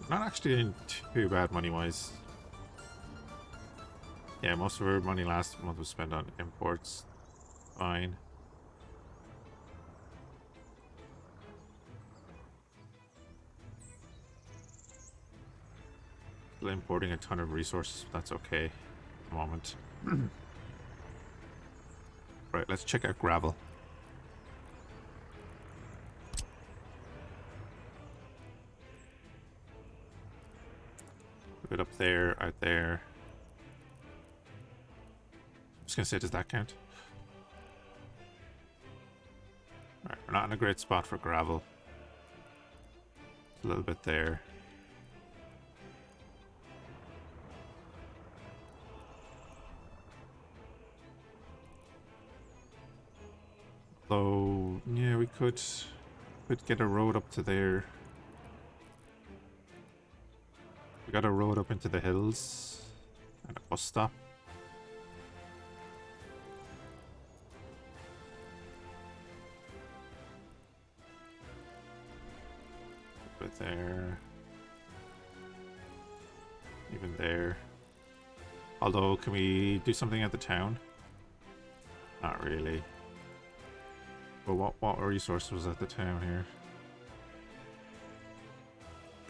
Not actually doing too bad money-wise. Yeah, most of our money last month was spent on imports. Fine. Still importing a ton of resources, but that's okay at the moment. Right, let's check out gravel. A bit up there, out there. I'm just gonna say, does that count? Alright, we're not in a great spot for gravel. A little bit there. Though, yeah, we could get a road up to there. We got a road up into the hills and a bus stop. A bit there. Even there. Although, can we do something at the town? Not really. But what resource was at the town here?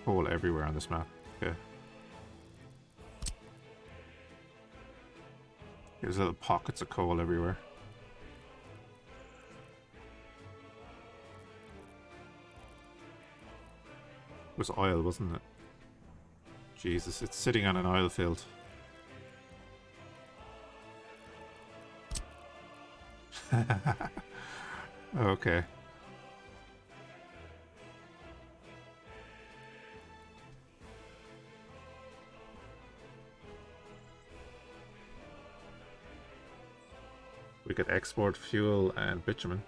Coal everywhere on this map. Okay. There's little pockets of coal everywhere. It was oil, wasn't it? Jesus, it's sitting on an oil field. Okay. We could export fuel and bitumen.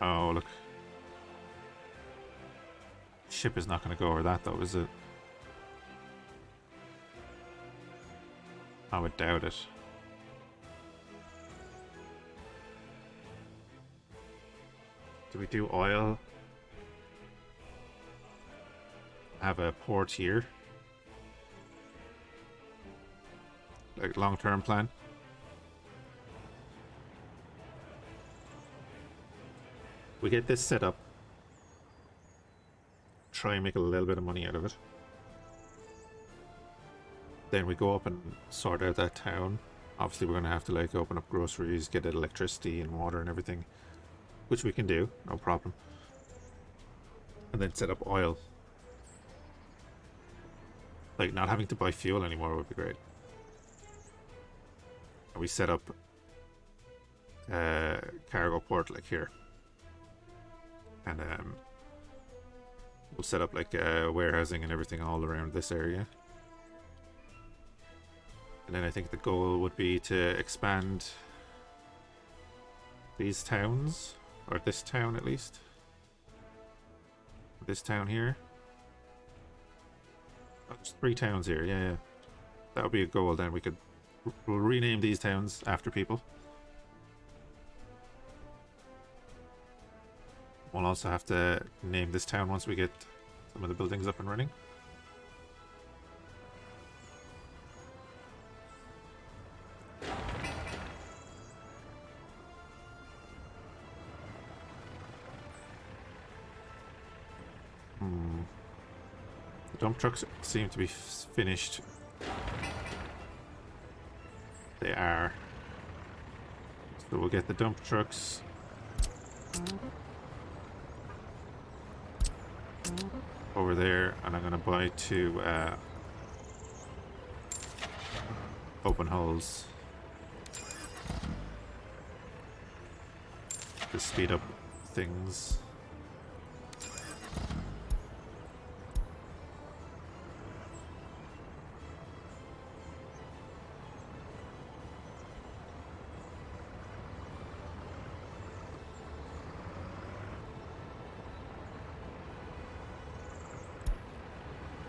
Oh, look. Ship is not going to go over that, though, is it? I would doubt it. Do we do oil? Have a port here? Like, long-term plan? We get this set up. Try and make a little bit of money out of it. Then we go up and sort out that town. Obviously we're going to have to like open up groceries, get electricity and water and everything. Which we can do, no problem. And then set up oil. Like not having to buy fuel anymore would be great. And we set up cargo port like here. And we'll set up like warehousing and everything all around this area. And then I think the goal would be to expand these towns, or this town at least. This town here. Oh, there's 3 towns here, yeah. That would be a goal. Then we'll rename these towns after people. We'll also have to name this town once we get some of the buildings up and running. The dump trucks seem to be finished. They are. So we'll get the dump trucks. Over there, and I'm gonna buy 2 open holes to speed up things.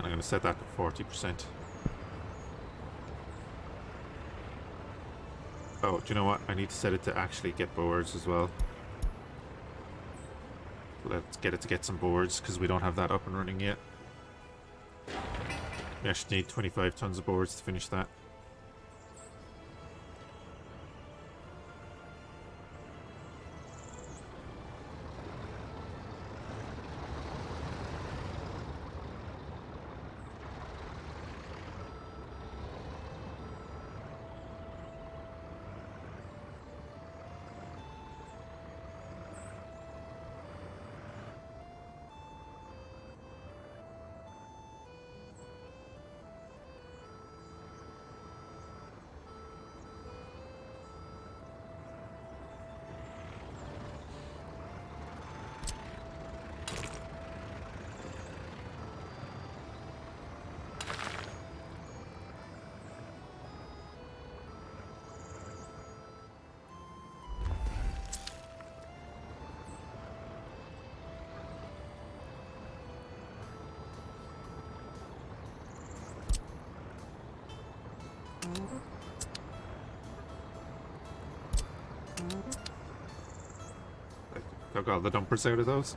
And I'm going to set that to 40%. Oh, do you know what? I need to set it to actually get boards as well. Let's get it to get some boards, because we don't have that up and running yet. We actually need 25 tons of boards to finish that. Took all the dumpers out of those.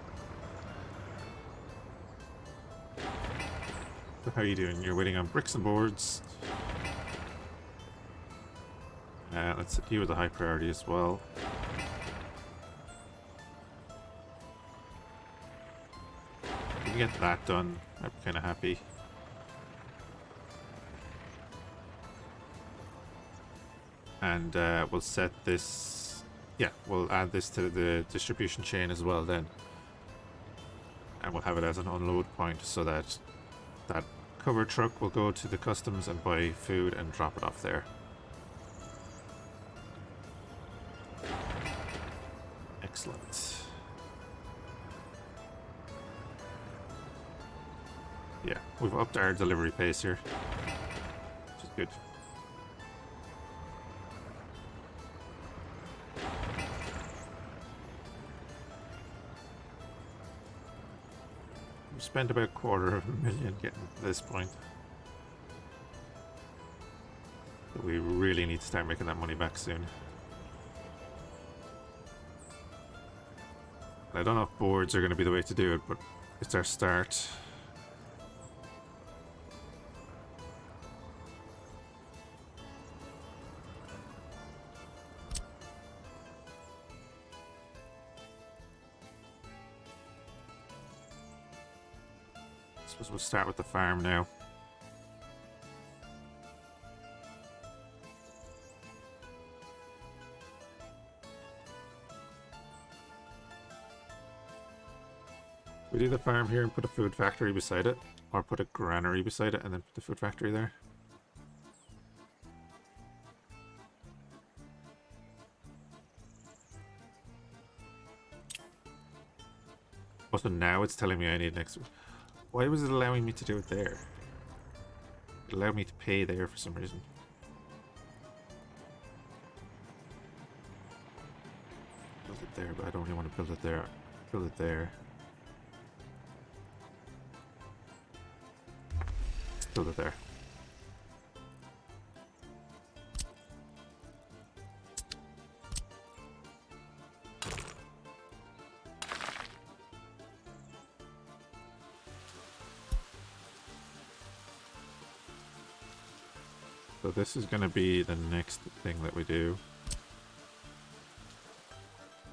So how are you doing? You're waiting on bricks and boards. Let's hit you with a high priority as well. If we can get that done, I'm kind of happy. And we'll set this... Yeah, we'll add this to the distribution chain as well then. And we'll have it as an unload point so that that cover truck will go to the customs and buy food and drop it off there. Excellent. Yeah, we've upped our delivery pace here, which is good. We spent about $250,000 getting to this point. But we really need to start making that money back soon. I don't know if boards are going to be the way to do it, but it's our start. I suppose we'll start with the farm now. We do the farm here and put a food factory beside it, or put a granary beside it and then put the food factory there. Also now it's telling me I need next. Why was it allowing me to do it there? It allowed me to pay there for some reason. Build it there, but I don't really want to build it there. Build it there. Build it there. So this is going to be the next thing that we do.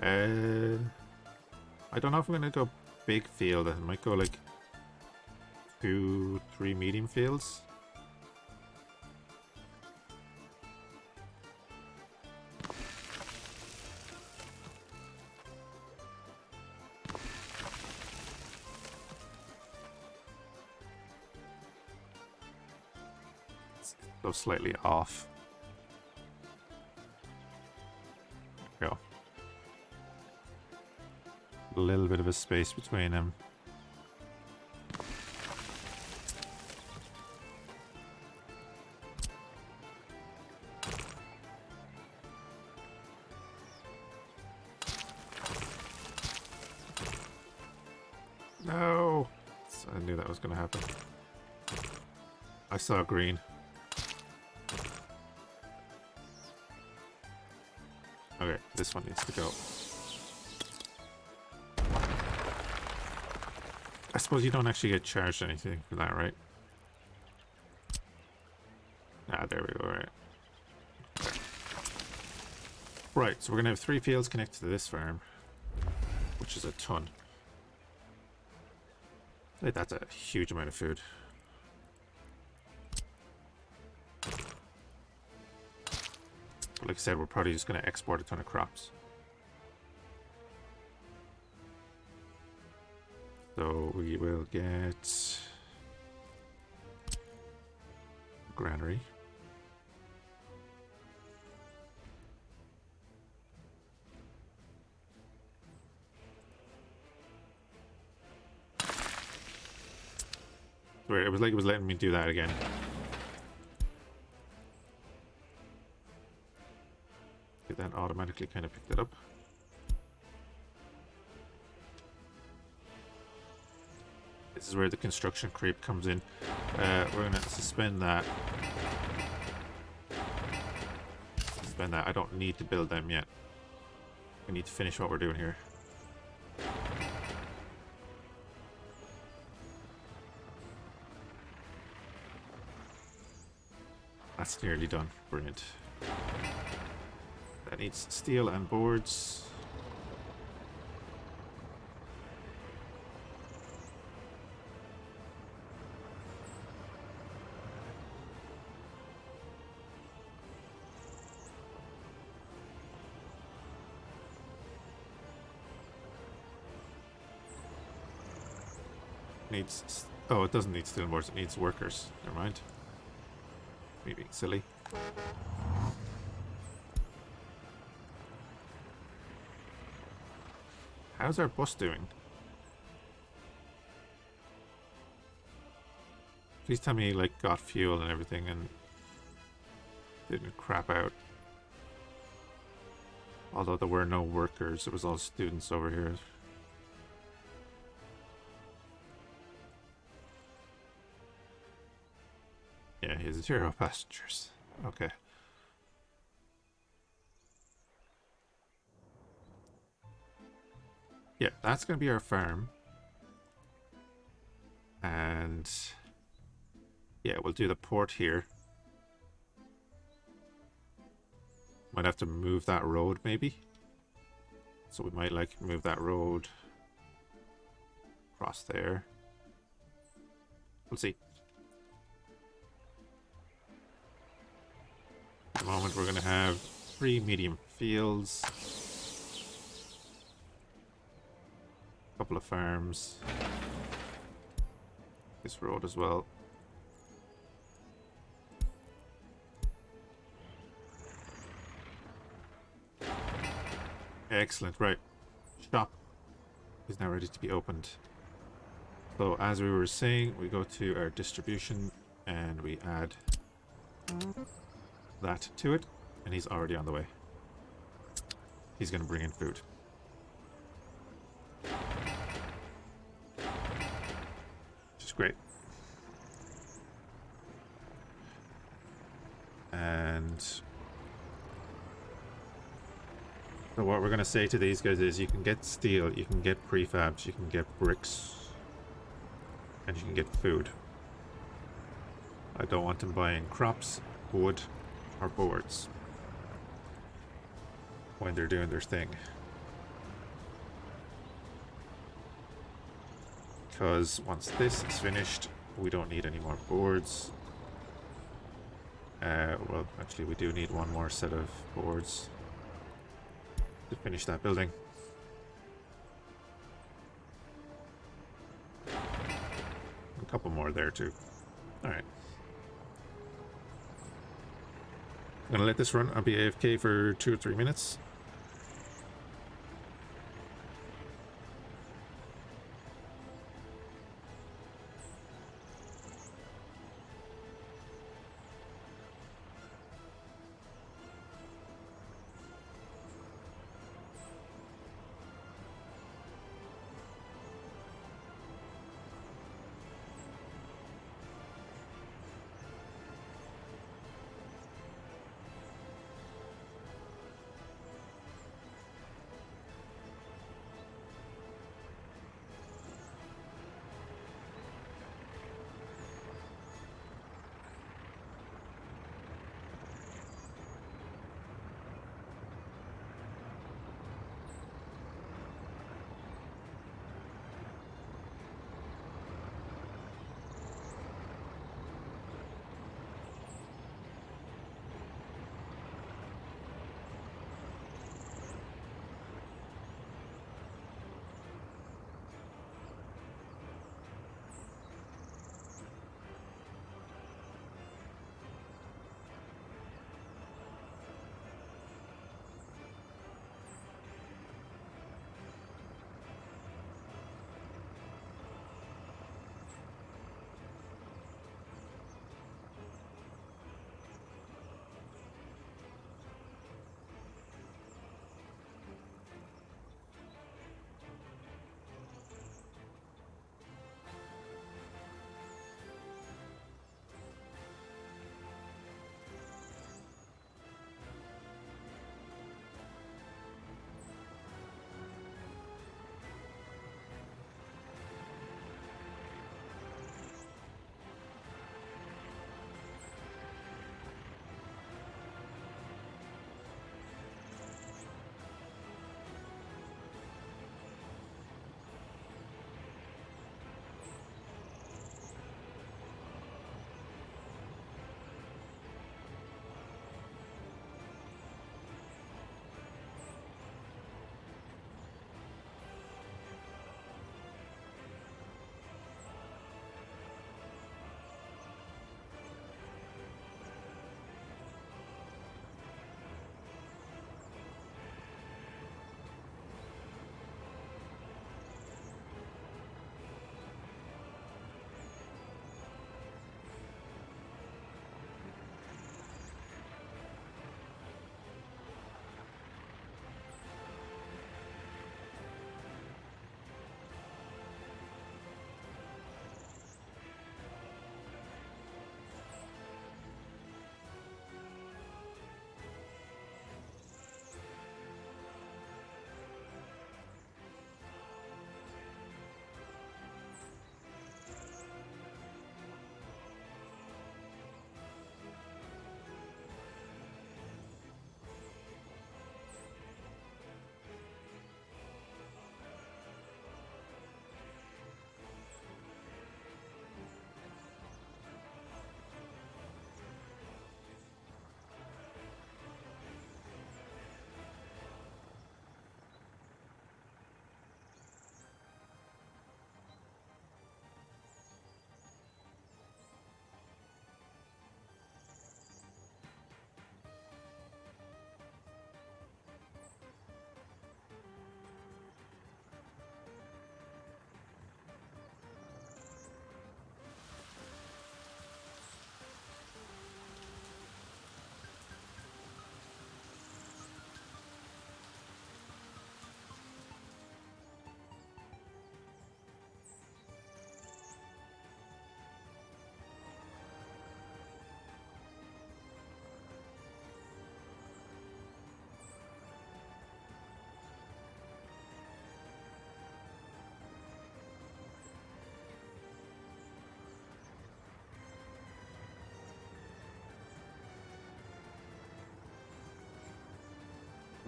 I don't know if I'm going to go big field. I might go like 2, 3 medium fields. Go slightly off. There we go. A little bit of a space between them. No! I knew that was going to happen. I saw green. Okay, this one needs to go. I suppose you don't actually get charged anything for that, right? Ah, there we go, right. Right, so we're going to have 3 fields connected to this farm, which is a ton. Like, that's a huge amount of food. But like I said, we're probably just going to export a ton of crops. So we will get granary. It was like it was letting me do that again. It then automatically kind of picked it up. This is where the construction creep comes in. We're going to suspend that. Suspend that. I don't need to build them yet. We need to finish what we're doing here. That's nearly done. Brilliant. That needs steel and boards. Needs... Oh, it doesn't need steel and boards. It needs workers. Never mind. Me being silly. How's our bus doing? Please tell me, like, got fuel and everything and didn't crap out. Although there were no workers, it was all students over here. Yeah, he has 0 passengers. Okay. Yeah, that's going to be our farm. And yeah, we'll do the port here. Might have to move that road maybe. So we might like move that road across there. We'll see. At the moment we're going to have 3 medium fields. A couple of farms. This road as well. Excellent, right. Shop is now ready to be opened. So as we were saying, we go to our distribution and we add that to it, and he's already on the way. He's going to bring in food. Which is great. And so what we're going to say to these guys is you can get steel, you can get prefabs, you can get bricks, and you can get food. I don't want them buying crops, wood, or boards when they're doing their thing. Because once this is finished, we don't need any more boards. Well, actually we do need one more set of boards to finish that building. A couple more there too. Alright. I'm gonna let this run. I'll be AFK for 2 or 3 minutes.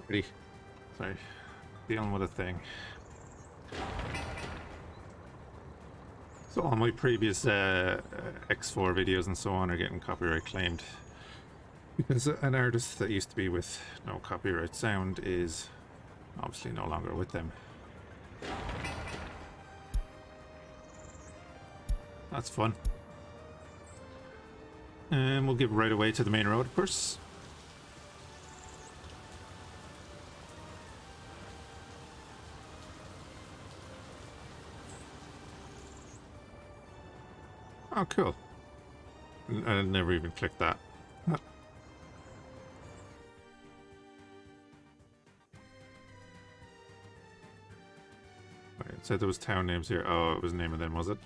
Ready? Sorry. Dealing with a thing. So all my previous X4 videos and so on are getting copyright claimed. Because an artist that used to be with no copyright sound is obviously no longer with them. That's fun. And we'll give right away to the main road, of course. Oh, cool. I never even clicked that. Right, it said there was town names here. Oh, it was the name of them, was it?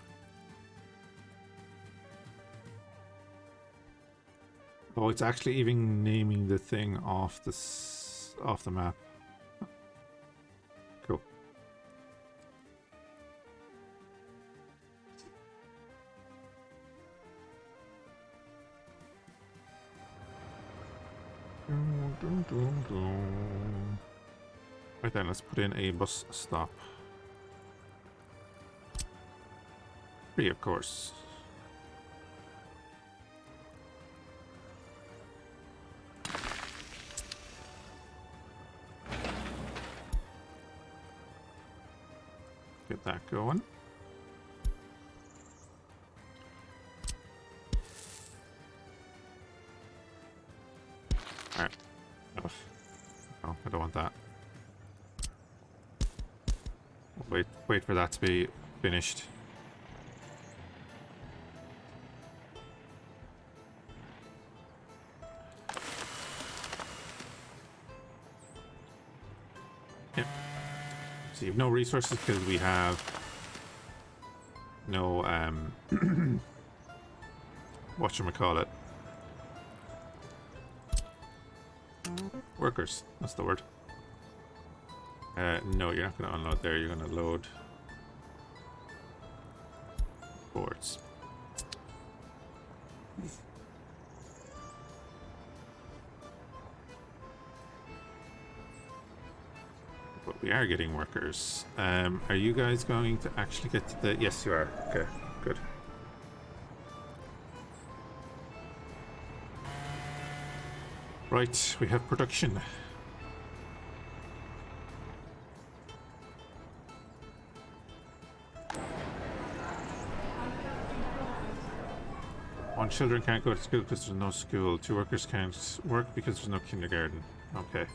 Oh, it's actually even naming the thing off the map. Cool. Right then, let's put in a bus stop. Free, of course. Get that going. Alright. No, I don't want that. Wait for that to be finished. Yep. So you have no resources because we have no whatchamacallit. Workers, that's the word. No, you're not going to unload there, you're going to load boards. But we are getting workers. Are you guys going to actually get to the... Yes, you are. Okay, good. Right, we have production. One, children can't go to school because there's no school. Two, workers can't work because there's no kindergarten. Okay.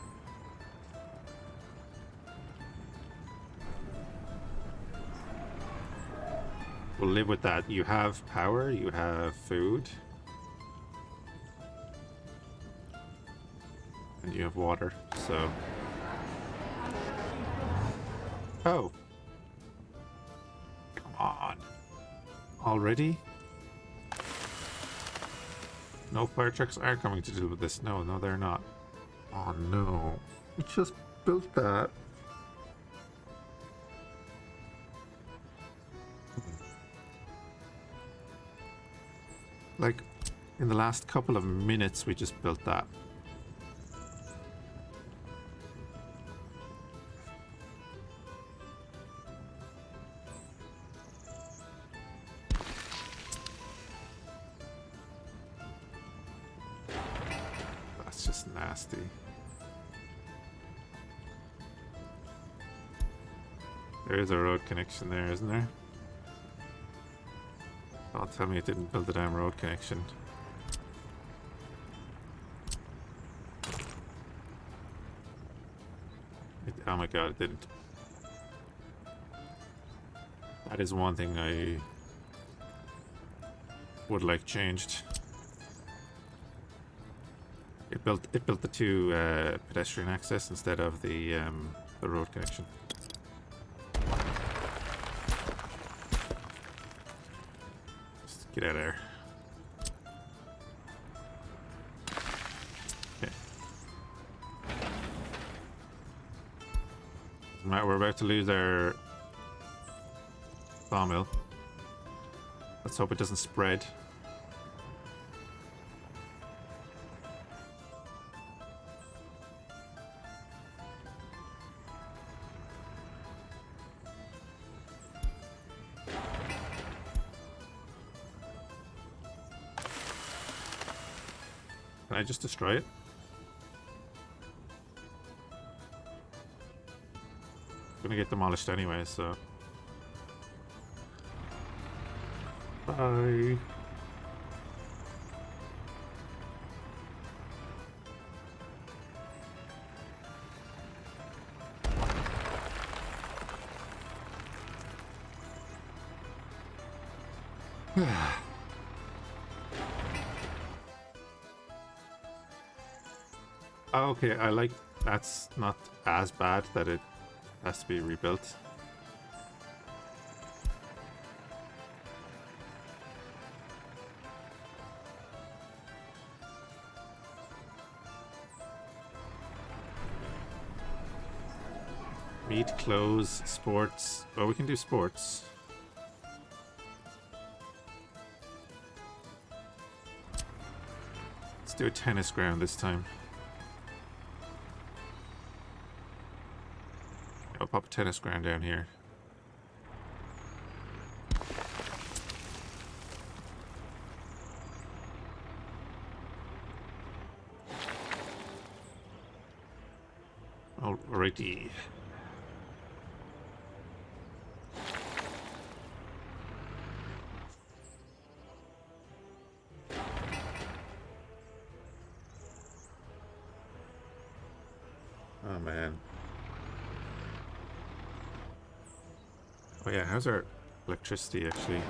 We'll live with that. You have power, you have food. And you have water, so... Oh. Come on. Already? No fire trucks are coming to deal with this. No, they're not. Oh no. We just built that. Like, in the last couple of minutes, we just built that. That's just nasty. There is a road connection there, isn't there? Oh, tell me it didn't build the damn road connection. Oh my god, it didn't. That is one thing I would like changed. It built the two pedestrian access instead of the road connection. Just get out of there. Okay. We're about to lose our sawmill. Let's hope it doesn't spread. Can I just destroy it? It's gonna get demolished anyway, so... Bye! Okay, I like that's not as bad that it has to be rebuilt. Meat, clothes, sports. Oh, we can do sports. Let's do a tennis ground this time. I'll pop a tennis ground down here. Alrighty. Oh man. Oh yeah, how's our electricity actually?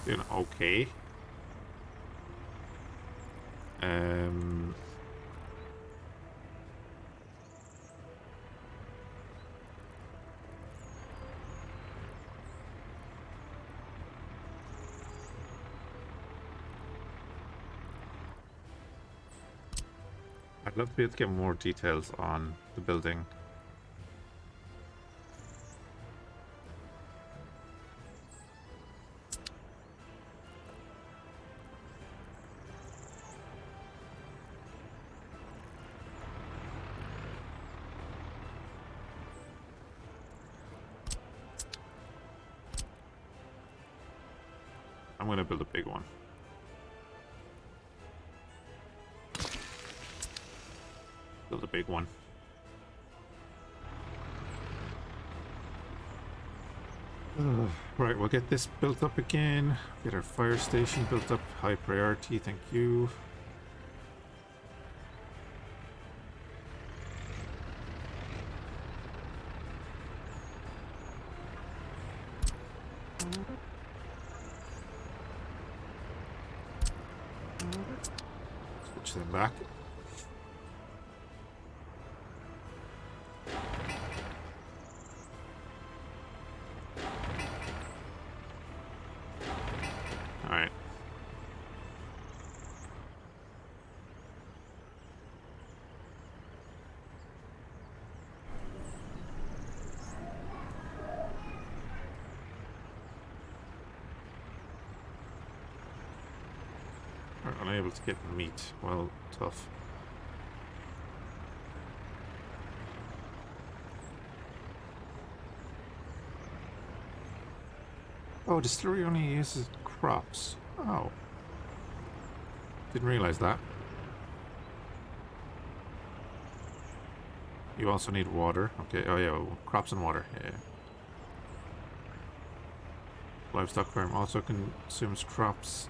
Doing okay. I'd love to be able to get more details on the building. I'm gonna build a big one. Build a big one. Right, we'll get this built up again. Get our fire station built up. High priority, thank you. Switch them back. Alright. Are unable to get meat. Well, tough. Oh, distillery only uses crops. Oh. Didn't realize that. You also need water. Okay, oh yeah, well, crops and water. Yeah. Livestock farm also consumes crops.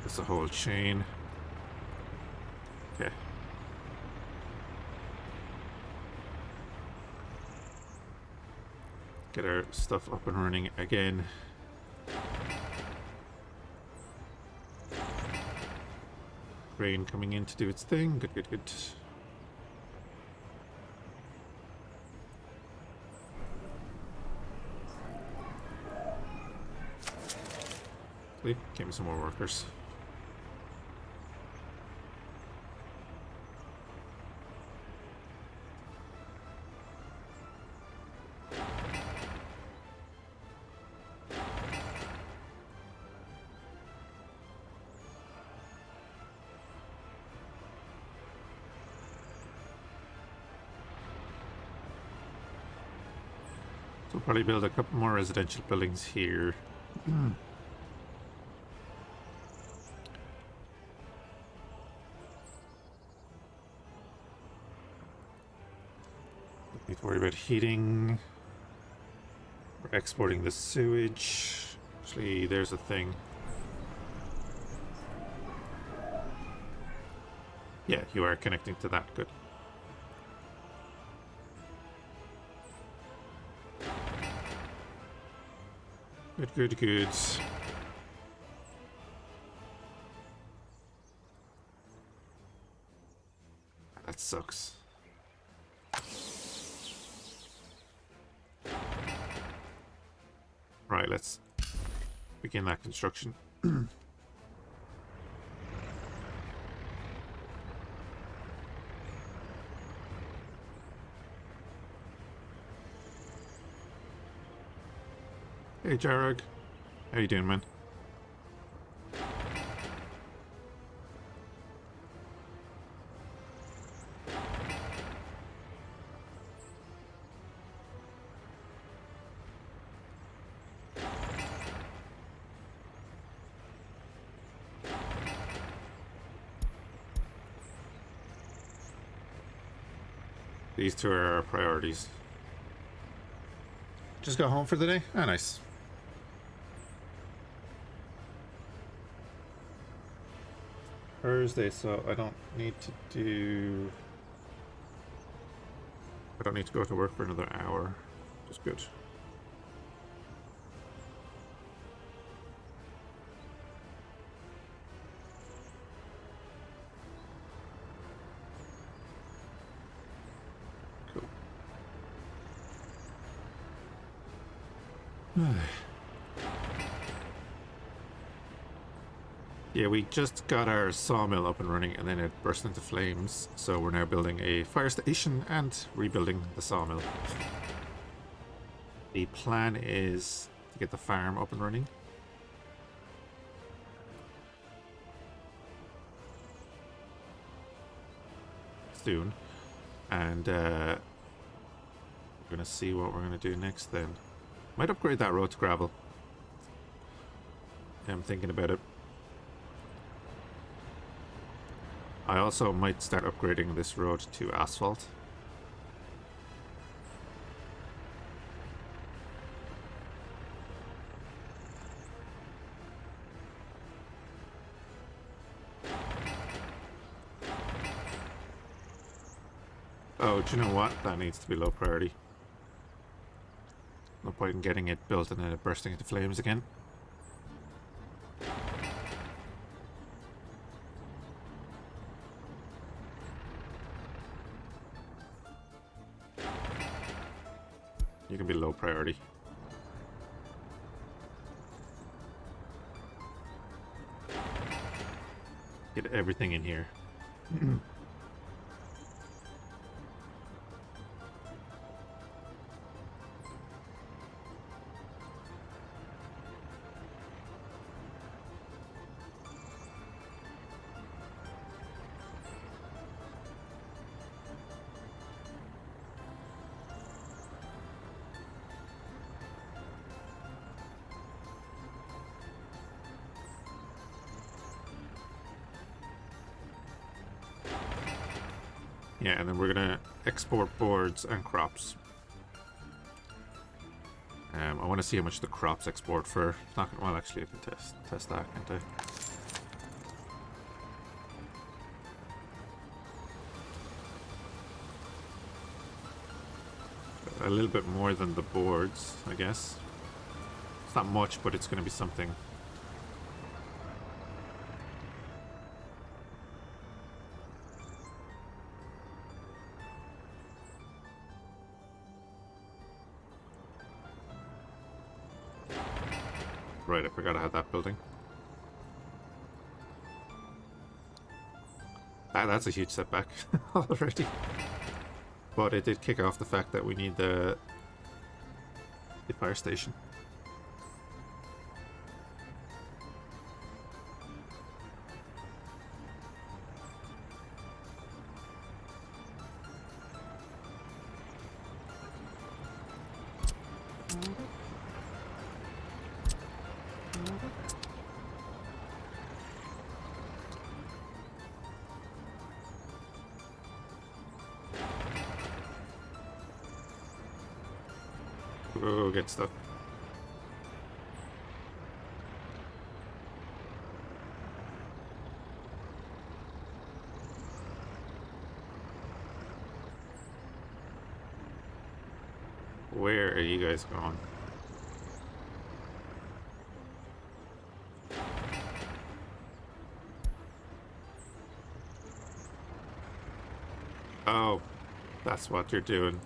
It's a whole chain. Okay. Get our stuff up and running again. Grain coming in to do its thing. Good, good, good. Please, give me some more workers. So we'll probably build a couple more residential buildings here. Don't need to worry about heating. We're exporting the sewage. Actually, there's a thing. Yeah, you are connecting to that. Good. Good, good, good. That sucks. Right, let's begin that construction. Hey, Jarog. How you doing, man? These two are our priorities. Just got home for the day? Ah, nice. Thursday, so I don't need to do... I don't need to go to work for another hour. Just good. Cool. Yeah, we just got our sawmill up and running and then it burst into flames. So we're now building a fire station and rebuilding the sawmill. The plan is to get the farm up and running. Soon. And we're going to see what we're going to do next then. Might upgrade that road to gravel. I'm thinking about it. I also might start upgrading this road to asphalt. Oh, do you know what? That needs to be low priority. No point in getting it built and then it bursting into flames again. You can be low priority. Get everything in here. Yeah, and then we're gonna export boards and crops. I want to see how much the crops export for. Not gonna, well, actually, I can test that, can't I? A little bit more than the boards, I guess. It's not much, but it's going to be something. Right, I forgot I had that building. That's a huge setback already. But it did kick off the fact that we need the fire station. Oh, get stuck. Where are you guys going? Oh, that's what you're doing.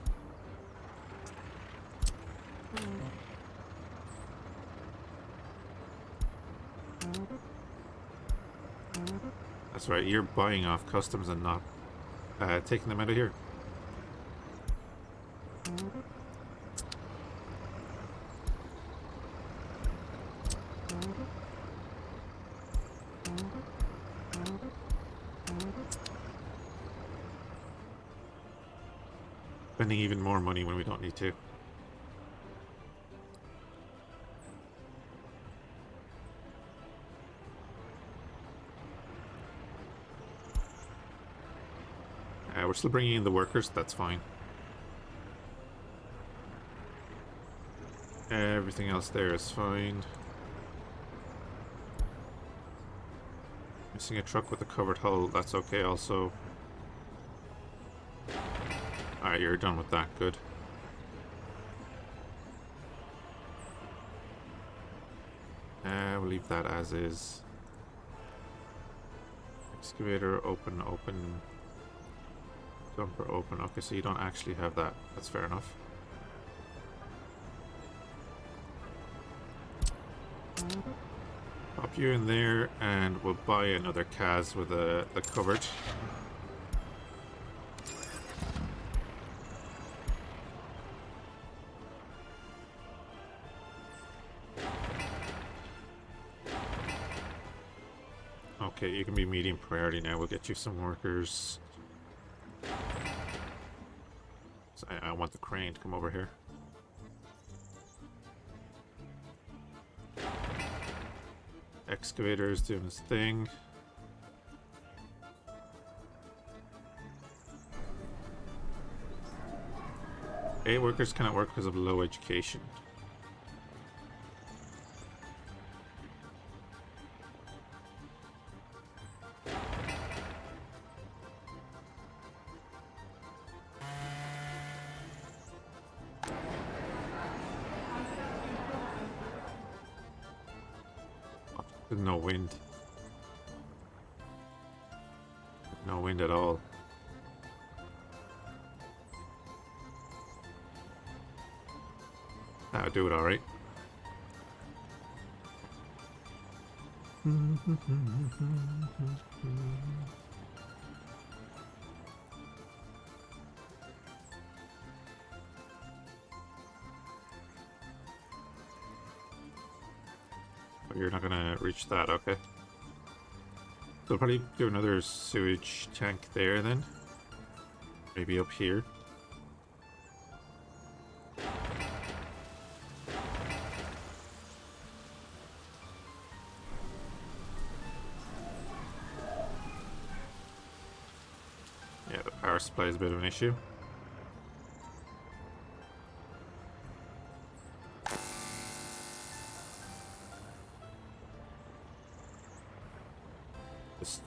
That's right, you're buying off customs and not taking them out of here. Spending even more money when we don't need to. We're still bringing in the workers, that's fine. Everything else there is fine. Missing a truck with a covered hull, that's okay also. Alright, you're done with that, good. We'll leave that as is. Excavator, open, open. Dumper, open. Okay, so you don't actually have that. That's fair enough. Pop you in there, and we'll buy another Kaz with the cupboard. Okay, you can be medium priority now. We'll get you some workers. So I want the crane to come over here. Excavator's doing his thing. Workers cannot work because of low education. No wind. No wind at all. That'll do it alright. You're not gonna reach that, okay. So probably do another sewage tank there then. Maybe up here. Yeah, the power supply is a bit of an issue.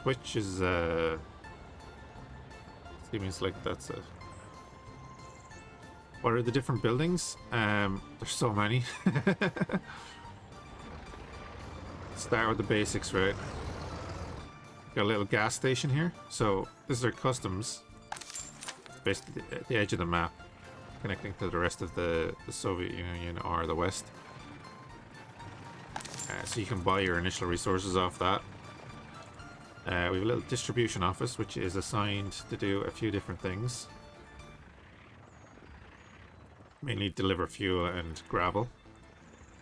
Which is seems like that's a. What are the different buildings? There's so many. Start with the basics, right? Got a little gas station here. So this is our customs. Basically the edge of the map, connecting to the rest of the Soviet Union or the West. So you can buy your initial resources off that. We have a little distribution office which is assigned to do a few different things. Mainly deliver fuel and gravel.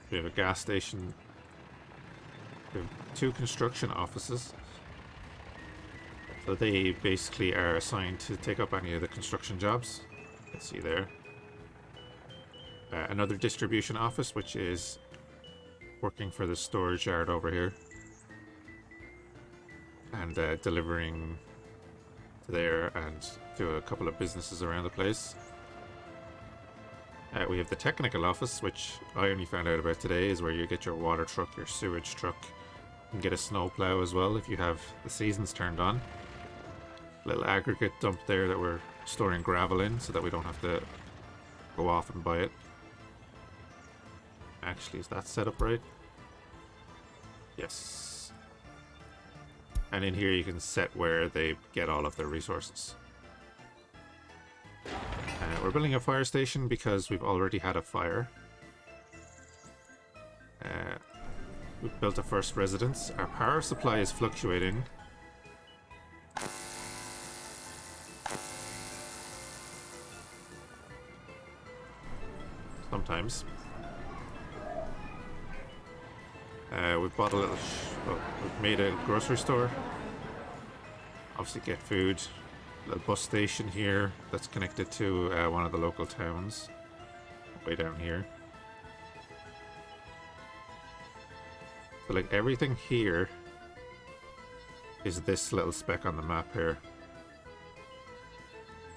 We have a gas station. We have 2 construction offices. So they basically are assigned to take up any of the construction jobs. Let's see there. Another distribution office which is working for the storage yard over here. And delivering to there and to a couple of businesses around the place. We have the technical office, which I only found out about today, is where you get your water truck, your sewage truck, and get a snow plow as well if you have the seasons turned on. Little aggregate dump there that we're storing gravel in so that we don't have to go off and buy it. Actually, is that set up right? Yes. And in here you can set where they get all of their resources. We're building a fire station because we've already had a fire. We've built a first residence. Our power supply is fluctuating. Sometimes. We've bought a little... we've made a grocery store. Obviously get food. Little bus station here that's connected to one of the local towns. Way down here. So like everything here is this little speck on the map here.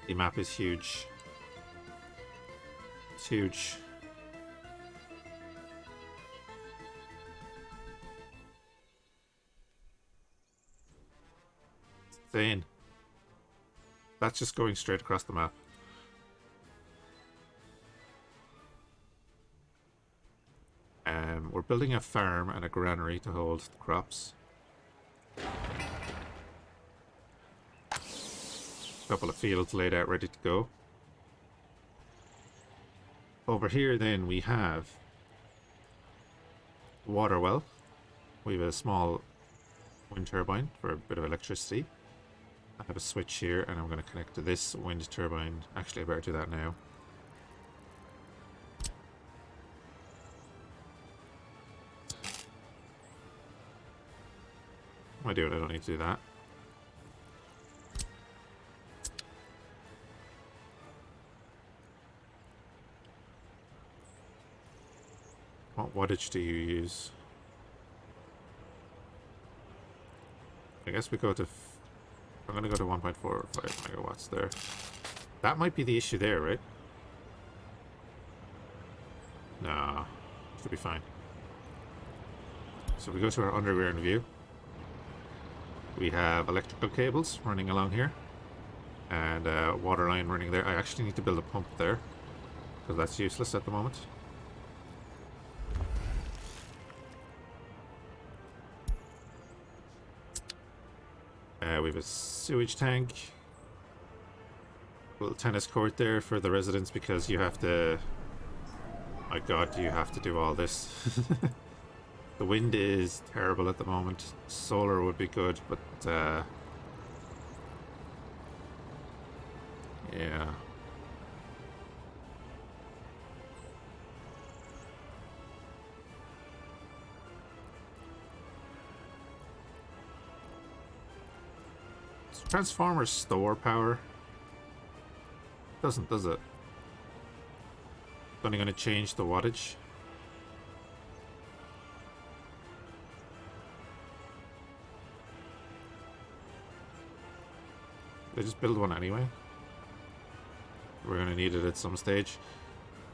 The map is huge. It's huge. It's insane. That's just going straight across the map. We're building a farm and a granary to hold the crops. A couple of fields laid out ready to go. Over here then we have a water well. We have a small wind turbine for a bit of electricity. I have a switch here and I'm going to connect to this wind turbine. Actually, I better do that now. What am I doing? I don't need to do that. What wattage do you use? I guess we go to... I'm going to go to 1.45 megawatts there. That might be the issue there, right? Nah, should be fine. So we go to our underground view. We have electrical cables running along here. And a water line running there. I actually need to build a pump there, because that's useless at the moment. We have a sewage tank. A little tennis court there for the residents because you have to... My god, you have to do all this. The wind is terrible at the moment. Solar would be good, but... yeah. Transformers store power. Doesn't, does it? It's only going to change the wattage. They just build one anyway. We're going to need it at some stage.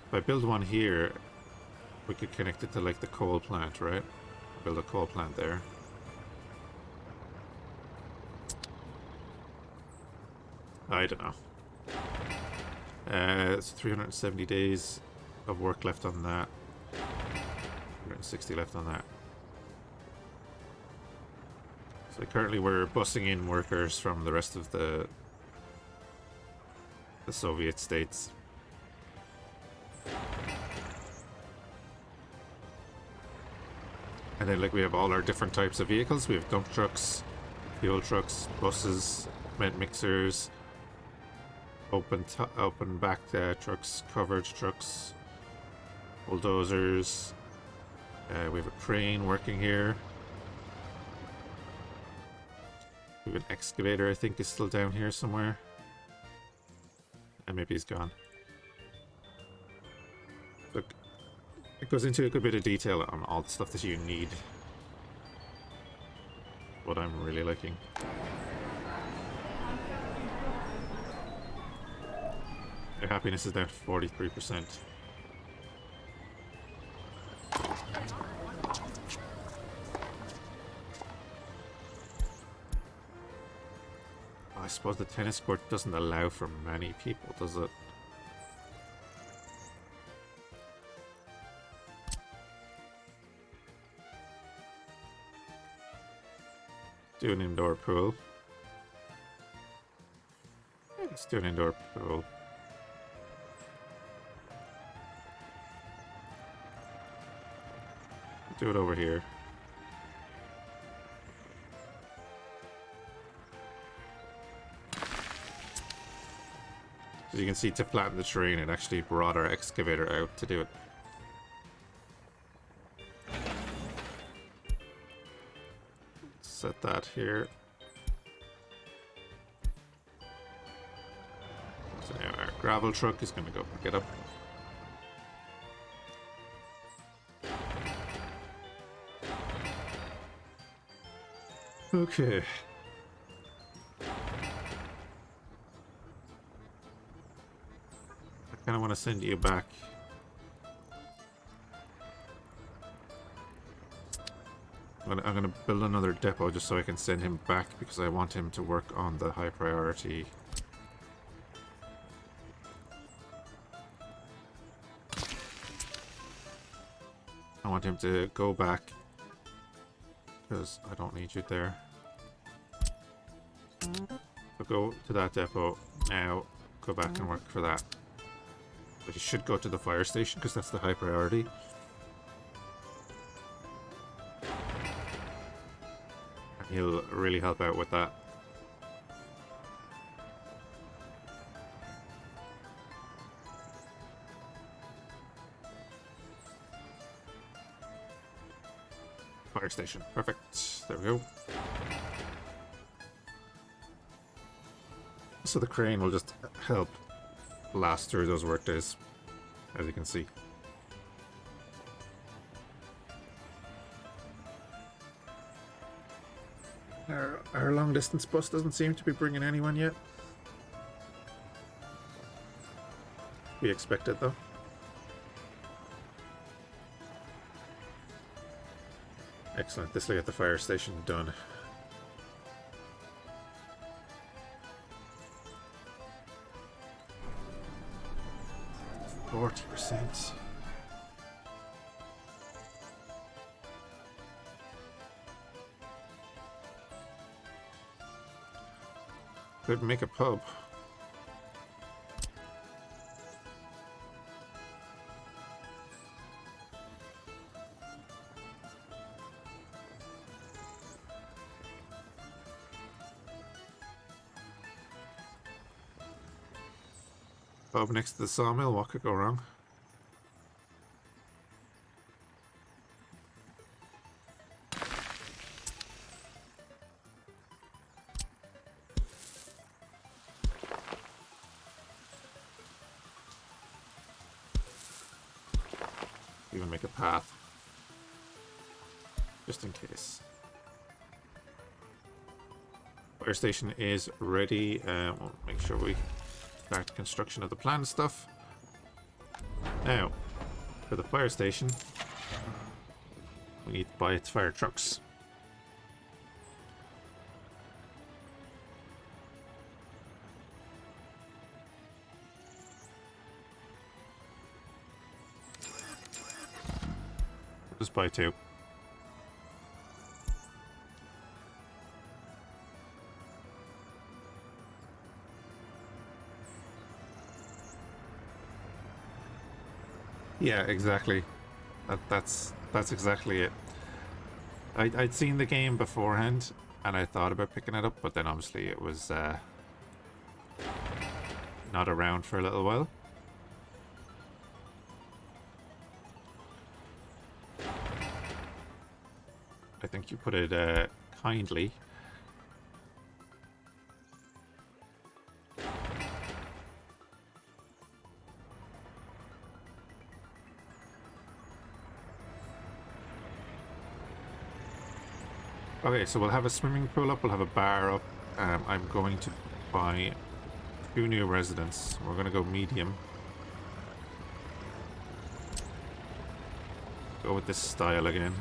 If I build one here, we could connect it to like the coal plant, right? Build a coal plant there. I don't know. It's 370 days of work left on that. 160 left on that. So currently we're bussing in workers from the rest of the Soviet states. And then like we have all our different types of vehicles. We have dump trucks, fuel trucks, buses, cement mixers, open back trucks, covered trucks, bulldozers. We have a crane working here. We have an excavator, I think, is still down here somewhere. And maybe he's gone. Look, it goes into a good bit of detail on all the stuff that you need. What I'm really liking. Their happiness is down to 43%. I suppose the tennis court doesn't allow for many people, does it? Do an indoor pool. Yeah, let's do an indoor pool. Do it over here. As you can see, to flatten the terrain, it actually brought our excavator out to do it. Set that here. So now our gravel truck is going to go pick it up. Okay. I kind of want to send you back. I'm gonna build another depot just so I can send him back because I want him to work on the high priority. I want him to go back because I don't need you there. So go to that depot now. Go back and work for that. But you should go to the fire station because that's the high priority. He'll really help out with that. Fire station. Perfect. There we go. So the crane will just help last through those work days, as you can see. Our long distance bus doesn't seem to be bringing anyone yet. We expected though. Excellent. This will get the fire station done. 40%. Could make a pub. Pub next to the sawmill, what could go wrong? Even make a path, just in case. Fire station is ready. We'll make sure we start construction of the planned stuff. Now, for the fire station, we need to buy its fire trucks. Just buy two. Yeah, exactly. That's exactly it. I'd seen the game beforehand, and I thought about picking it up, but then obviously it was not around for a little while. I think you put it kindly. Okay, so we'll have a swimming pool up, we'll have a bar up. I'm going to buy 2 new residents. We're going to go medium. Go with this style again.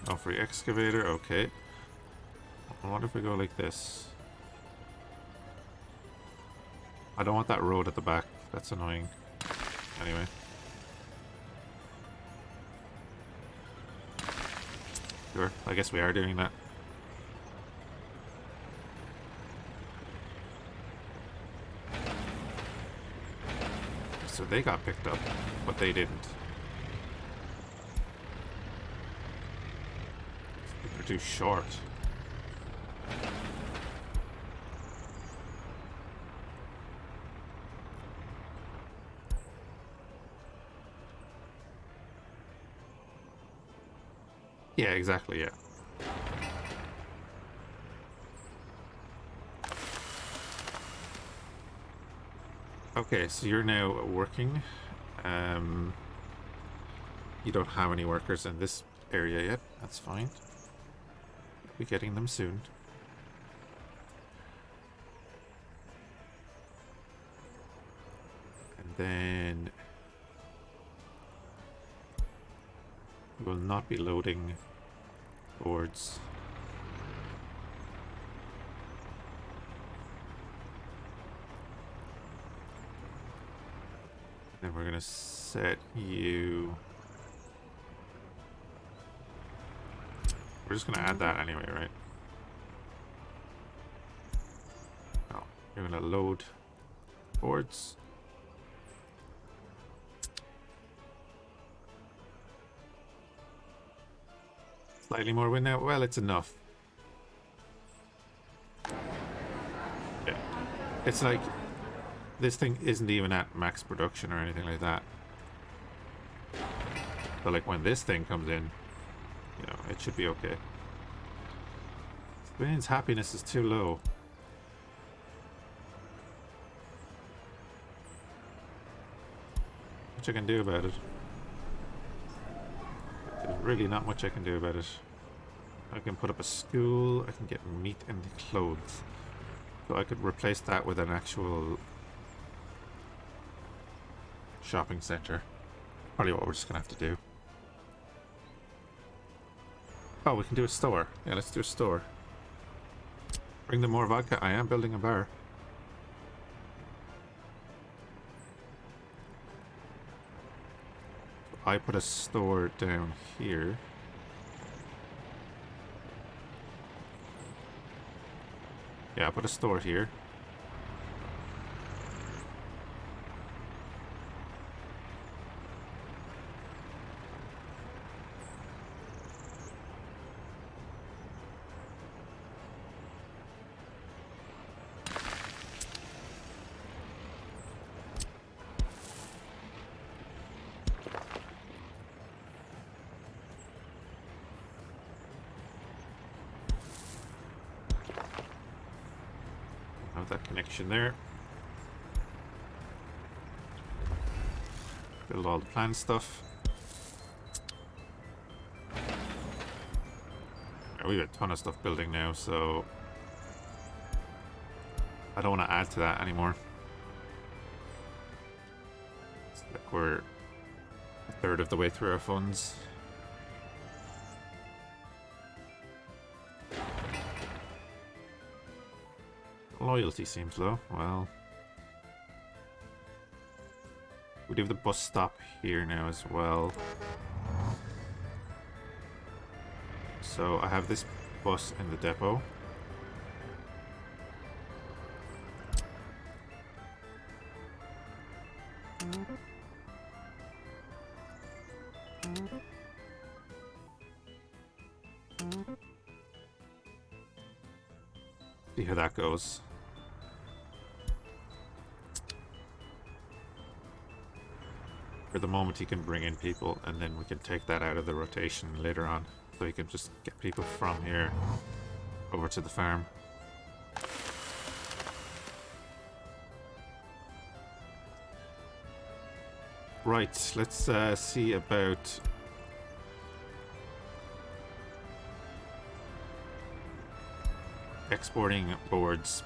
No free excavator, okay. What if we go like this? I don't want that road at the back. That's annoying. Anyway. Sure, I guess we are doing that. So they got picked up, but they didn't. They're too short. Yeah, exactly, yeah. Okay, so you're now working. You don't have any workers in this area yet. That's fine. We'll be getting them soon. And then we will not be loading boards. And then we're gonna set you. We're just gonna add that anyway, right? Oh, you're gonna load boards. Slightly more wind now. Well, it's enough. Yeah. It's like this thing isn't even at max production or anything like that. But like when this thing comes in, you know, it should be okay. Civilian's happiness is too low. Much I can do about it. There's really not much I can do about it. I can put up a school, I can get meat and clothes. So I could replace that with an actual shopping center. Probably what we're just gonna have to do. Oh, we can do a store. Yeah, let's do a store. Bring them more vodka. I am building a bar. I put a store down here. Yeah, I put a store here. That connection there. Build all the plant stuff. We have a ton of stuff building now, so I don't want to add to that anymore. It's like we're a third of the way through our funds. Loyalty seems low. Well, we do have the bus stop here now as well. So I have this bus in the depot. See how that goes. For the moment he can bring in people and then we can take that out of the rotation later on. So he can just get people from here over to the farm. Right, let's see about... exporting boards.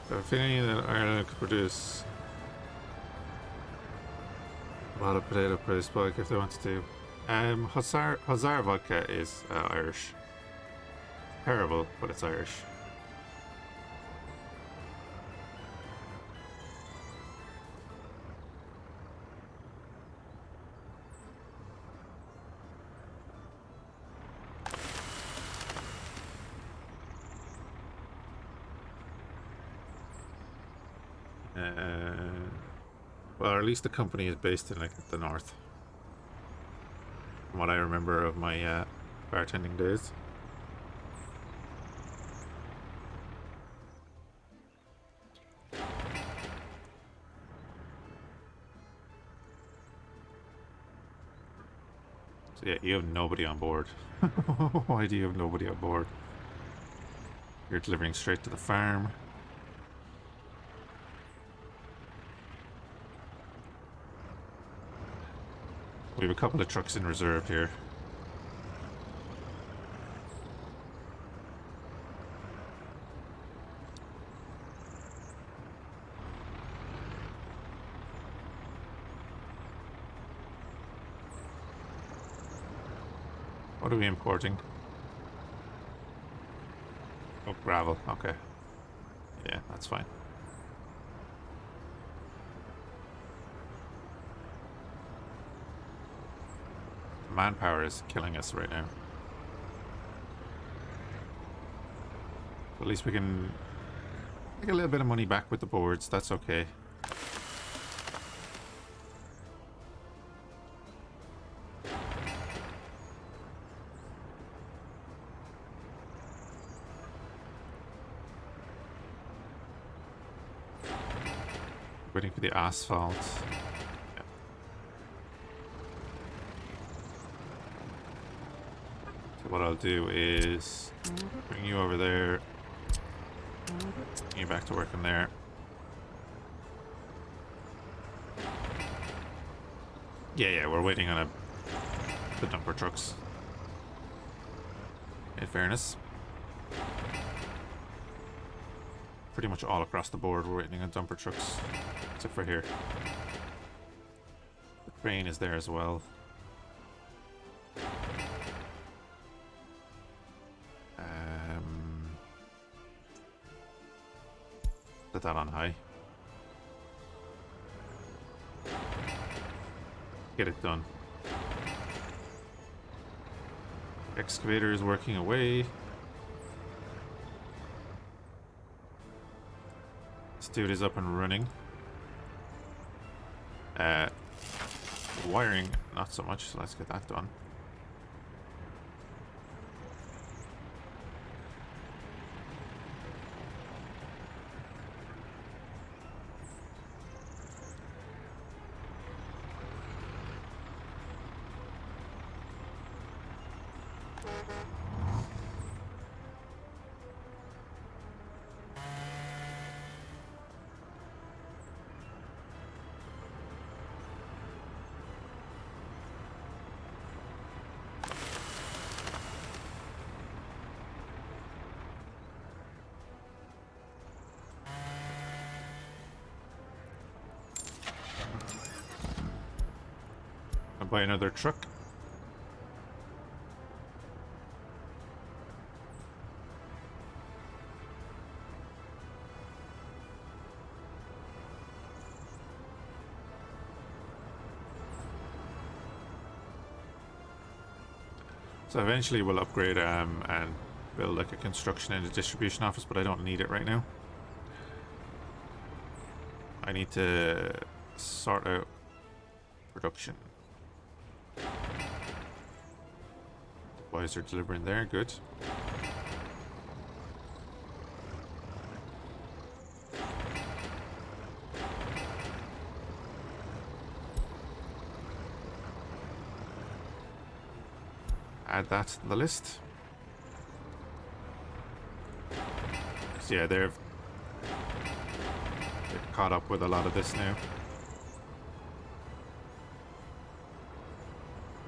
So if any that Ireland could produce a lot of potato price spike if they wanted to. Hussar vodka is Irish. Terrible, but it's Irish. Well, or at least the company is based in like the north. From what I remember of my bartending days. So yeah, you have nobody on board. Why do you have nobody on board? You're delivering straight to the farm. We have a couple of trucks in reserve here. What are we importing? Oh, gravel. Okay. Yeah, that's fine. Manpower is killing us right now. At least we can make a little bit of money back with the boards. That's okay. Waiting for the asphalt. Yeah. So what I'll do is bring you over there. Bring you back to working there. Yeah, we're waiting on the dumper trucks. In fairness. Pretty much all across the board we're waiting on dumper trucks. Except for here. The crane is there as well. Put that on high. Get it done. Excavator is working away. This dude is up and running. Wiring, not so much, so let's get that done. I'll buy another truck. So eventually we'll upgrade and build like a construction and a distribution office, but I don't need it right now. I need to sort out production. Boys are delivering there, good. Add that to the list. So yeah, they've caught up with a lot of this now.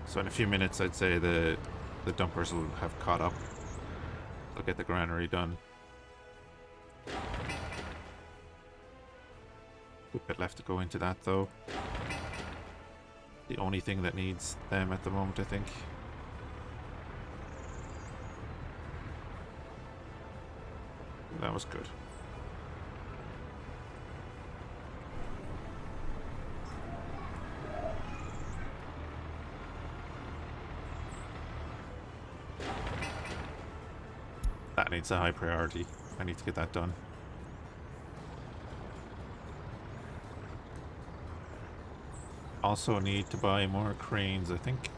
So in a few minutes, I'd say the dumpers will have caught up. They'll get the granary done. Good bit left to go into that though. The only thing that needs them at the moment, I think. That was good. That needs a high priority. I need to get that done. Also need to buy more cranes, I think.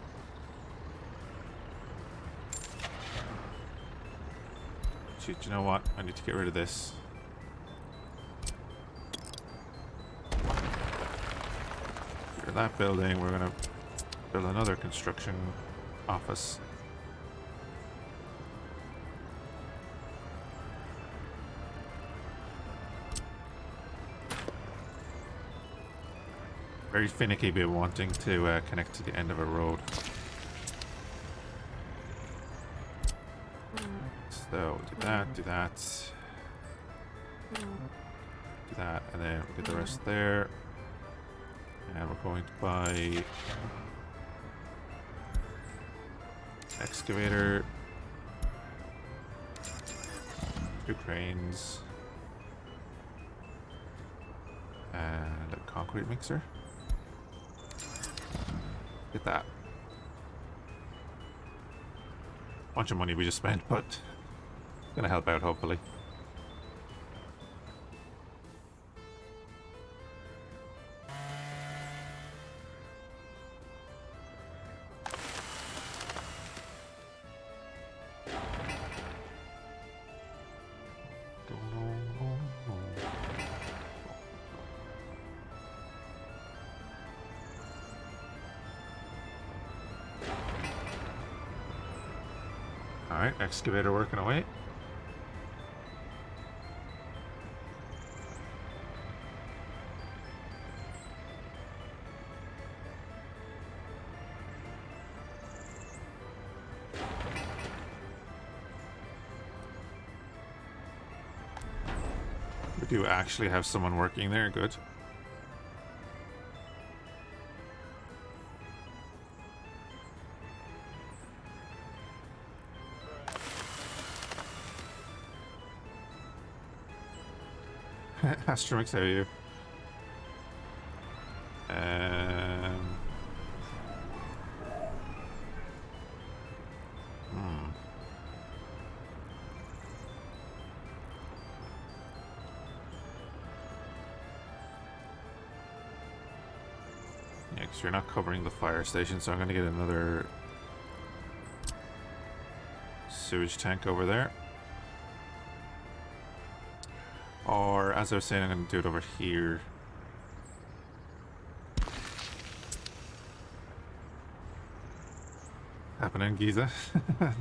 Shoot, you know what? I need to get rid of this. Get rid of that building. We're gonna build another construction office. Very finicky bit wanting to connect to the end of a road. So do that, do that, do that, and then we'll get the rest there. And we're going to buy excavator, 2 cranes, and a concrete mixer. Get that. Bunch of money we just spent, but it's gonna help out hopefully. Alright, excavator working away. We do actually have someone working there, good. Astromix, how are you? Yeah, because you're not covering the fire station, so I'm going to get another sewage tank over there. Or, as I was saying, I'm going to do it over here. Happening, Giza?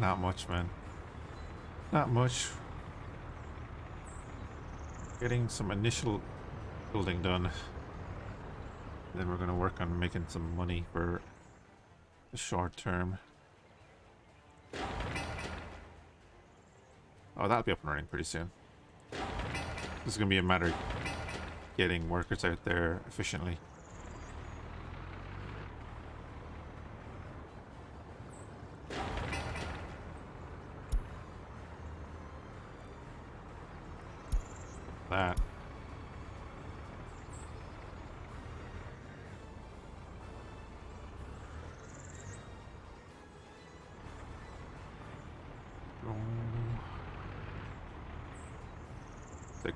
Not much, man. Not much. Getting some initial building done. Then we're going to work on making some money for the short term. Oh, that'll be up and running pretty soon. This is going to be a matter of getting workers out there efficiently. That.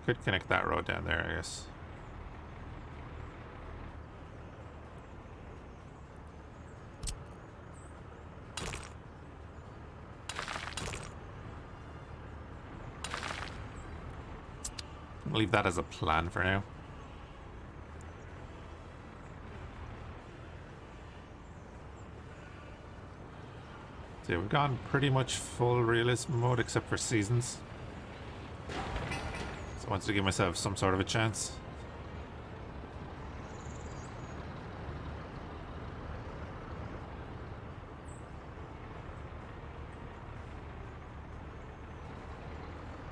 Could connect that road down there, I guess. I'll leave that as a plan for now. So yeah, we've gone pretty much full realism mode except for seasons. So I wanted to give myself some sort of a chance.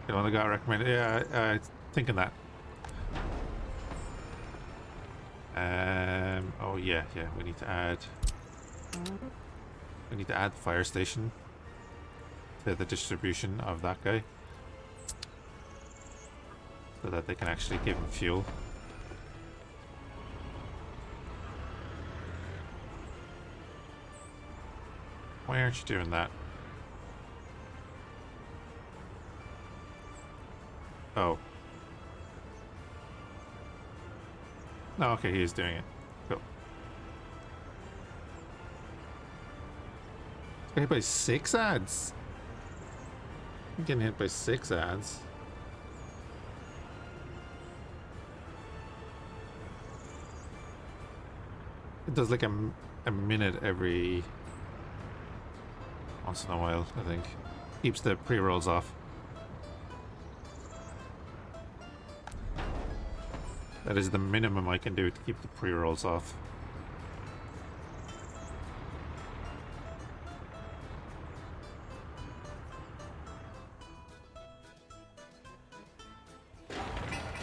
The one that got recommended, yeah, thinking that. Oh yeah, we need to add the fire station to the distribution of that guy so that they can actually give him fuel. Why aren't you doing that? Oh. No, okay, he is doing it. Cool. Got hit by 6 ads. I'm getting hit by 6 ads. It does like a minute every once in a while, I think. Keeps the pre-rolls off. That is the minimum I can do to keep the pre-rolls off.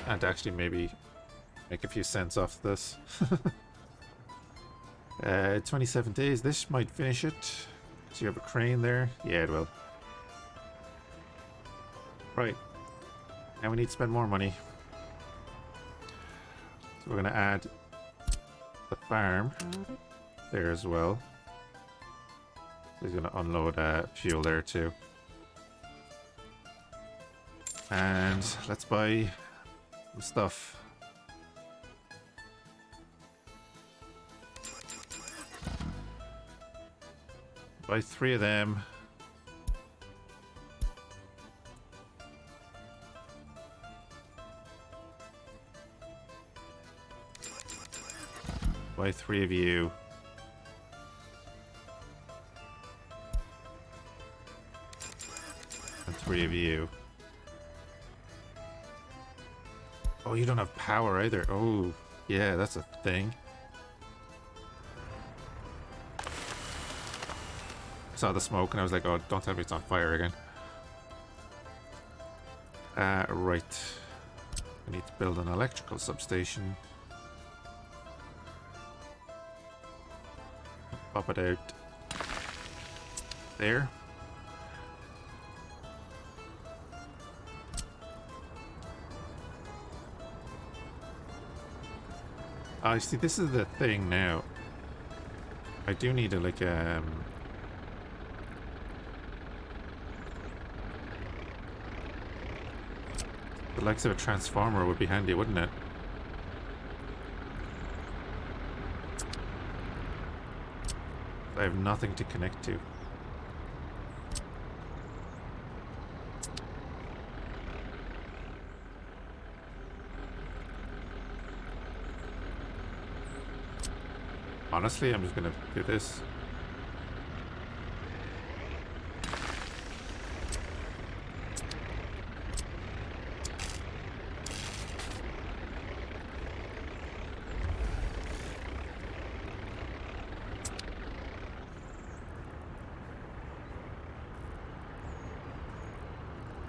And actually maybe make a few cents off this. 27 days. This might finish it. So you have a crane there. Yeah, it will. Right. Now we need to spend more money. So we're going to add the farm there as well. So he's going to unload fuel there too. And let's buy some stuff. Buy 3 of them. Buy 3 of you. And 3 of you. Oh, you don't have power either. Oh, yeah, that's a thing. Saw the smoke and I was like, oh, don't tell me it's on fire again. Right. I need to build an electrical substation. Pop it out there. I see, this is the thing now. I do need to like the likes of a transformer would be handy, wouldn't it? I have nothing to connect to. Honestly, I'm just gonna do this.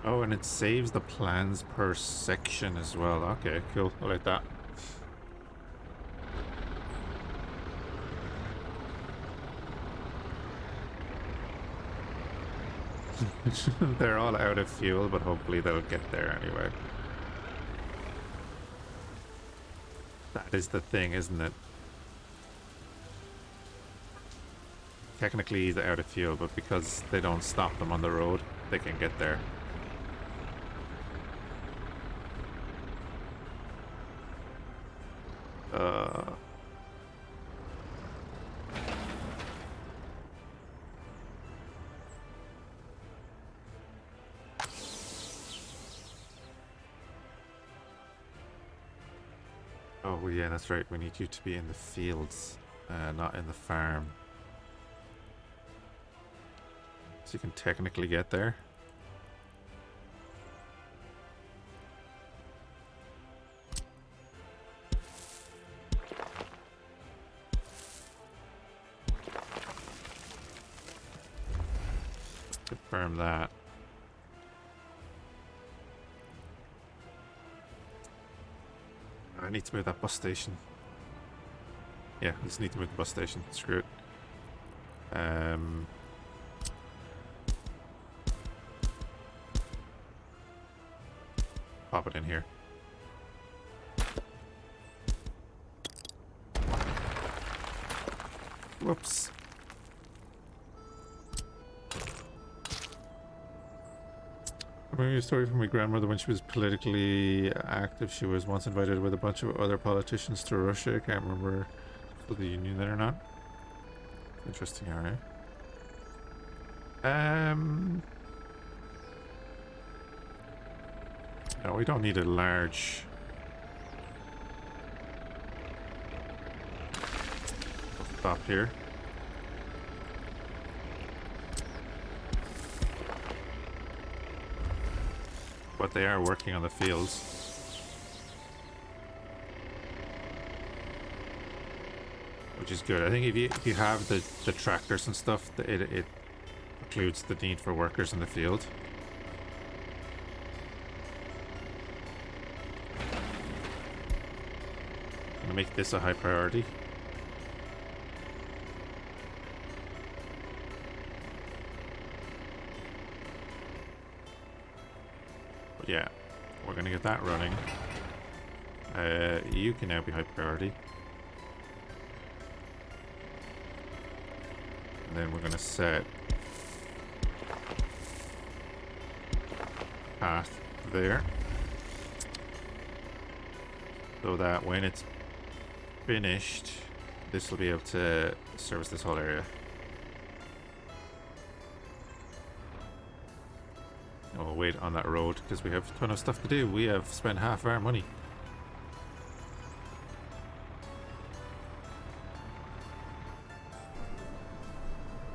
Oh, and it saves the plans per section as well. Okay, cool. I like that. They're all out of fuel, but hopefully they'll get there anyway. That is the thing, isn't it? Technically he's out of fuel, but because they don't stop them on the road, they can get there. Uh, oh, yeah, that's right. We need you to be in the fields, not in the farm. So you can technically get there. Confirm that. I need to move that bus station. Yeah, I just need to move the bus station. Screw it. Pop it in here. Whoops. I remember a story from my grandmother when she was politically active. She was once invited with a bunch of other politicians to Russia. I can't remember if the Union then or not. Interesting, alright. No, we don't need a large... Stop here. But they are working on the fields. Which is good. I think if you have the tractors and stuff, it includes the need for workers in the field. I'm gonna make this a high priority. But yeah, we're gonna get that running. You can now be high priority. And then we're gonna set path there. So that when it's finished, this will be able to service this whole area. And we'll wait on that road because we have a ton of stuff to do. We have spent half our money.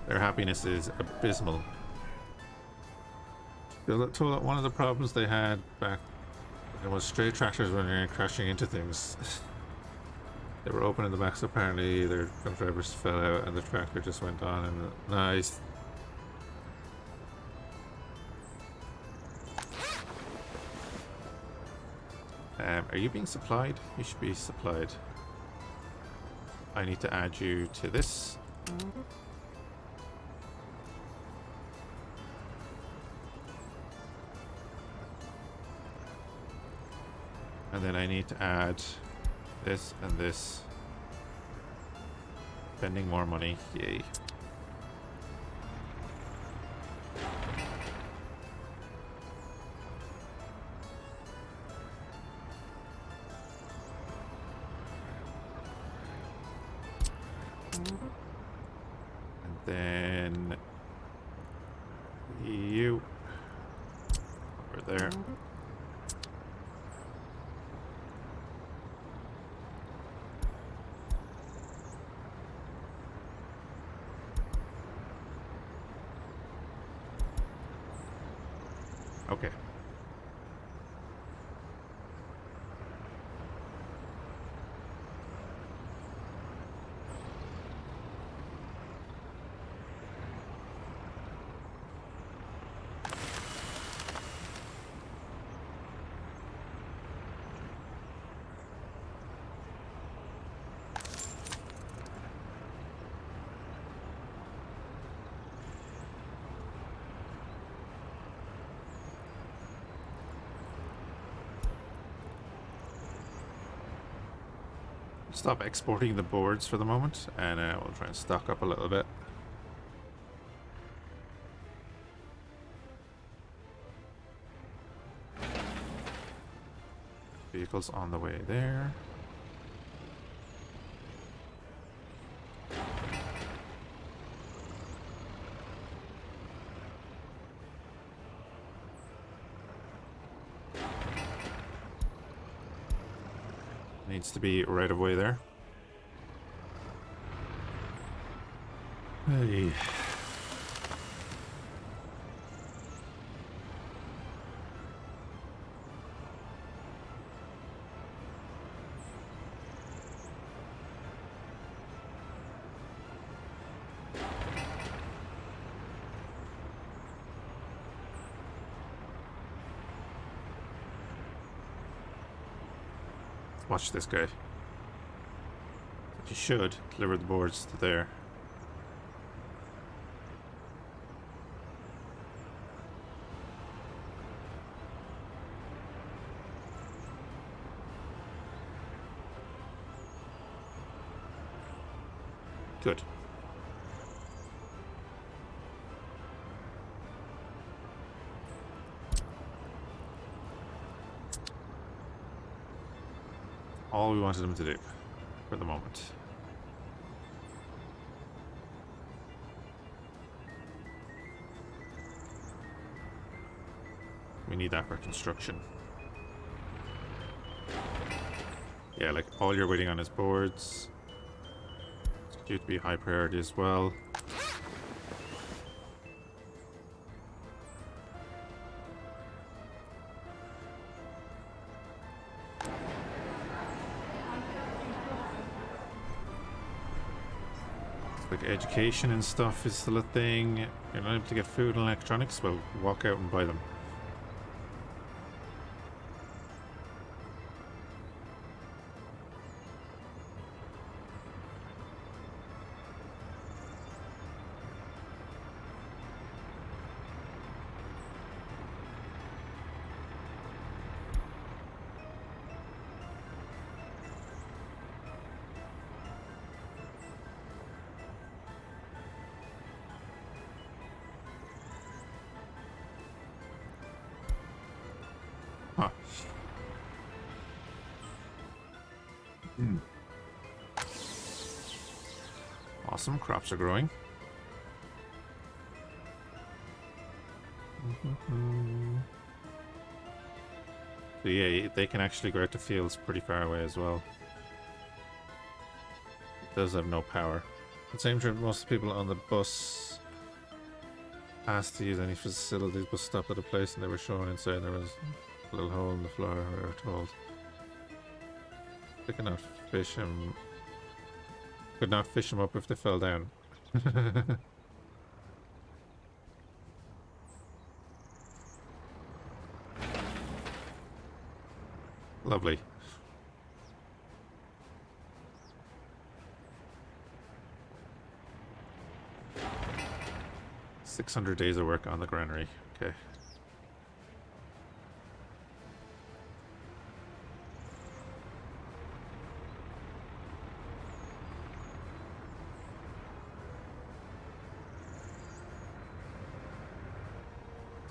Their happiness is abysmal. One of the problems they had back then was stray tractors running around crashing into things. They were opening the backs, apparently their front drivers fell out and the tractor just went on and nice. Are you being supplied? You should be supplied. I need to add you to this. And then I need to add this and this. Spending more money. Yay. And then you over there. Okay. Stop exporting the boards for the moment, and we'll try and stock up a little bit. Vehicles on the way there. needs to be right away there. Hey. Watch this guy. You should deliver the boards to there. Good. All we wanted them to do for the moment. We need that for construction. Yeah, like all you're waiting on is boards. It's due to be high priority as well. Like education and stuff is still a thing. You're not able to get food and electronics, well, walk out and buy them. Huh. Awesome, crops are growing. So yeah, they can actually go out to fields pretty far away as well. It does have no power. The same trip, most people on the bus asked to use any facilities but stopped at a place and they were shown inside there was a little hole in the floor, we were told. They cannot fish him. Could not fish him up if they fell down. Lovely. $600 days of work on the granary. Okay.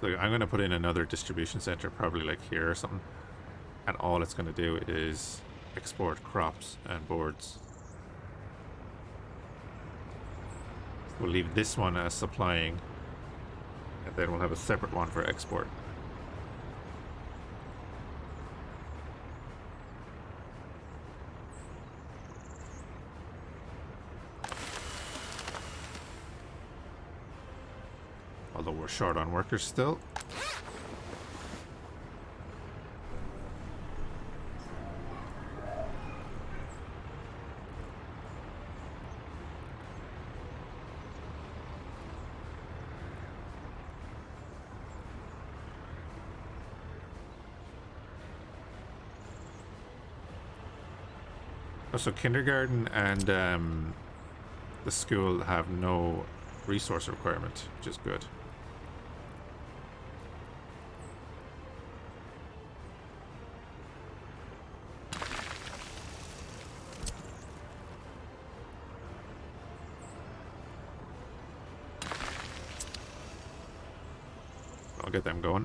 So I'm going to put in another distribution center, probably like here or something. And all it's going to do is export crops and boards. We'll leave this one as supplying, and then we'll have a separate one for export. Although we're short on workers still. So kindergarten and the school have no resource requirement, which is good. I'll get them going.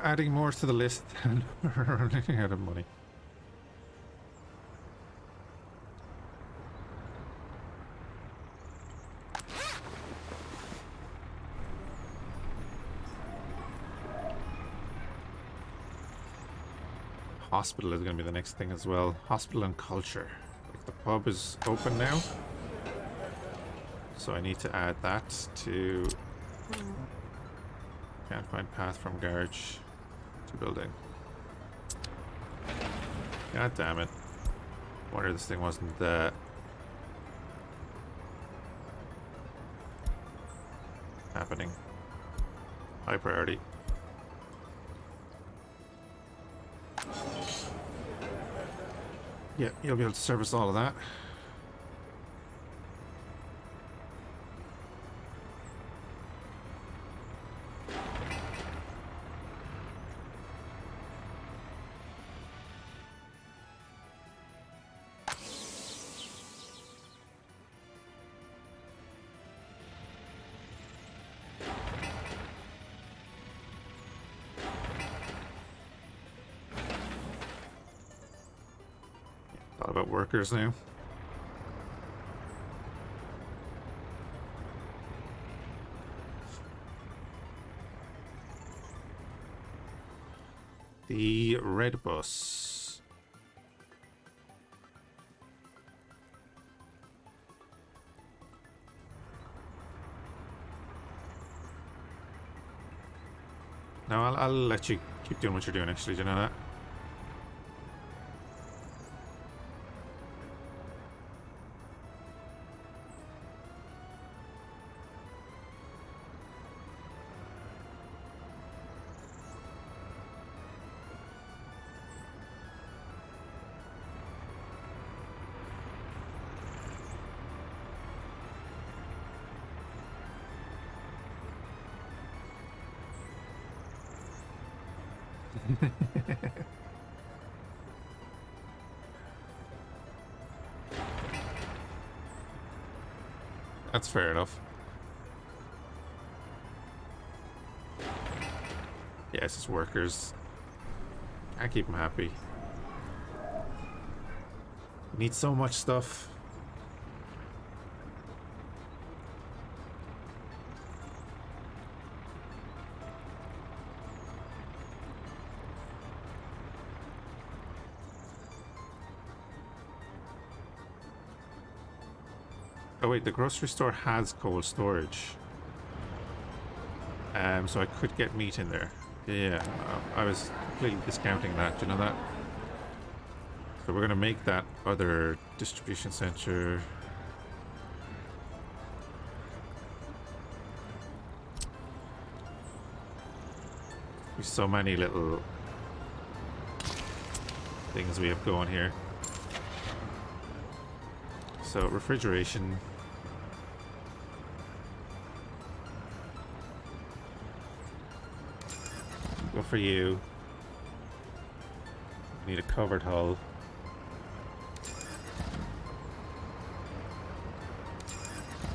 Adding more to the list and we're running out of money. Hospital is going to be the next thing as well. Hospital and culture. Like the pub is open now. So I need to add that to... Can't find path from garage to building. God damn it. Wonder this thing wasn't happening. High priority. Yeah, you'll be able to service all of that. All about workers now. The red bus. No, I'll let you keep doing what you're doing, actually. Do you know that? That's fair enough. Yes, it's workers. Can't keep them happy. Need so much stuff. Oh wait, the grocery store has cold storage. So I could get meat in there. Yeah, I was completely discounting that, do you know that? So we're gonna make that other distribution center. There's so many little things we have going here. So refrigeration. Go for you. Need a covered hull.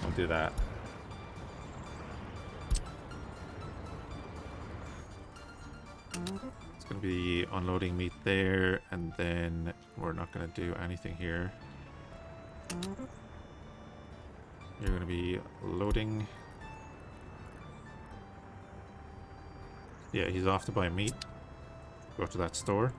I'll do that. It's going to be unloading meat there, and then we're not going to do anything here. You're going to be loading. Yeah, he's off to buy meat. Go to that store.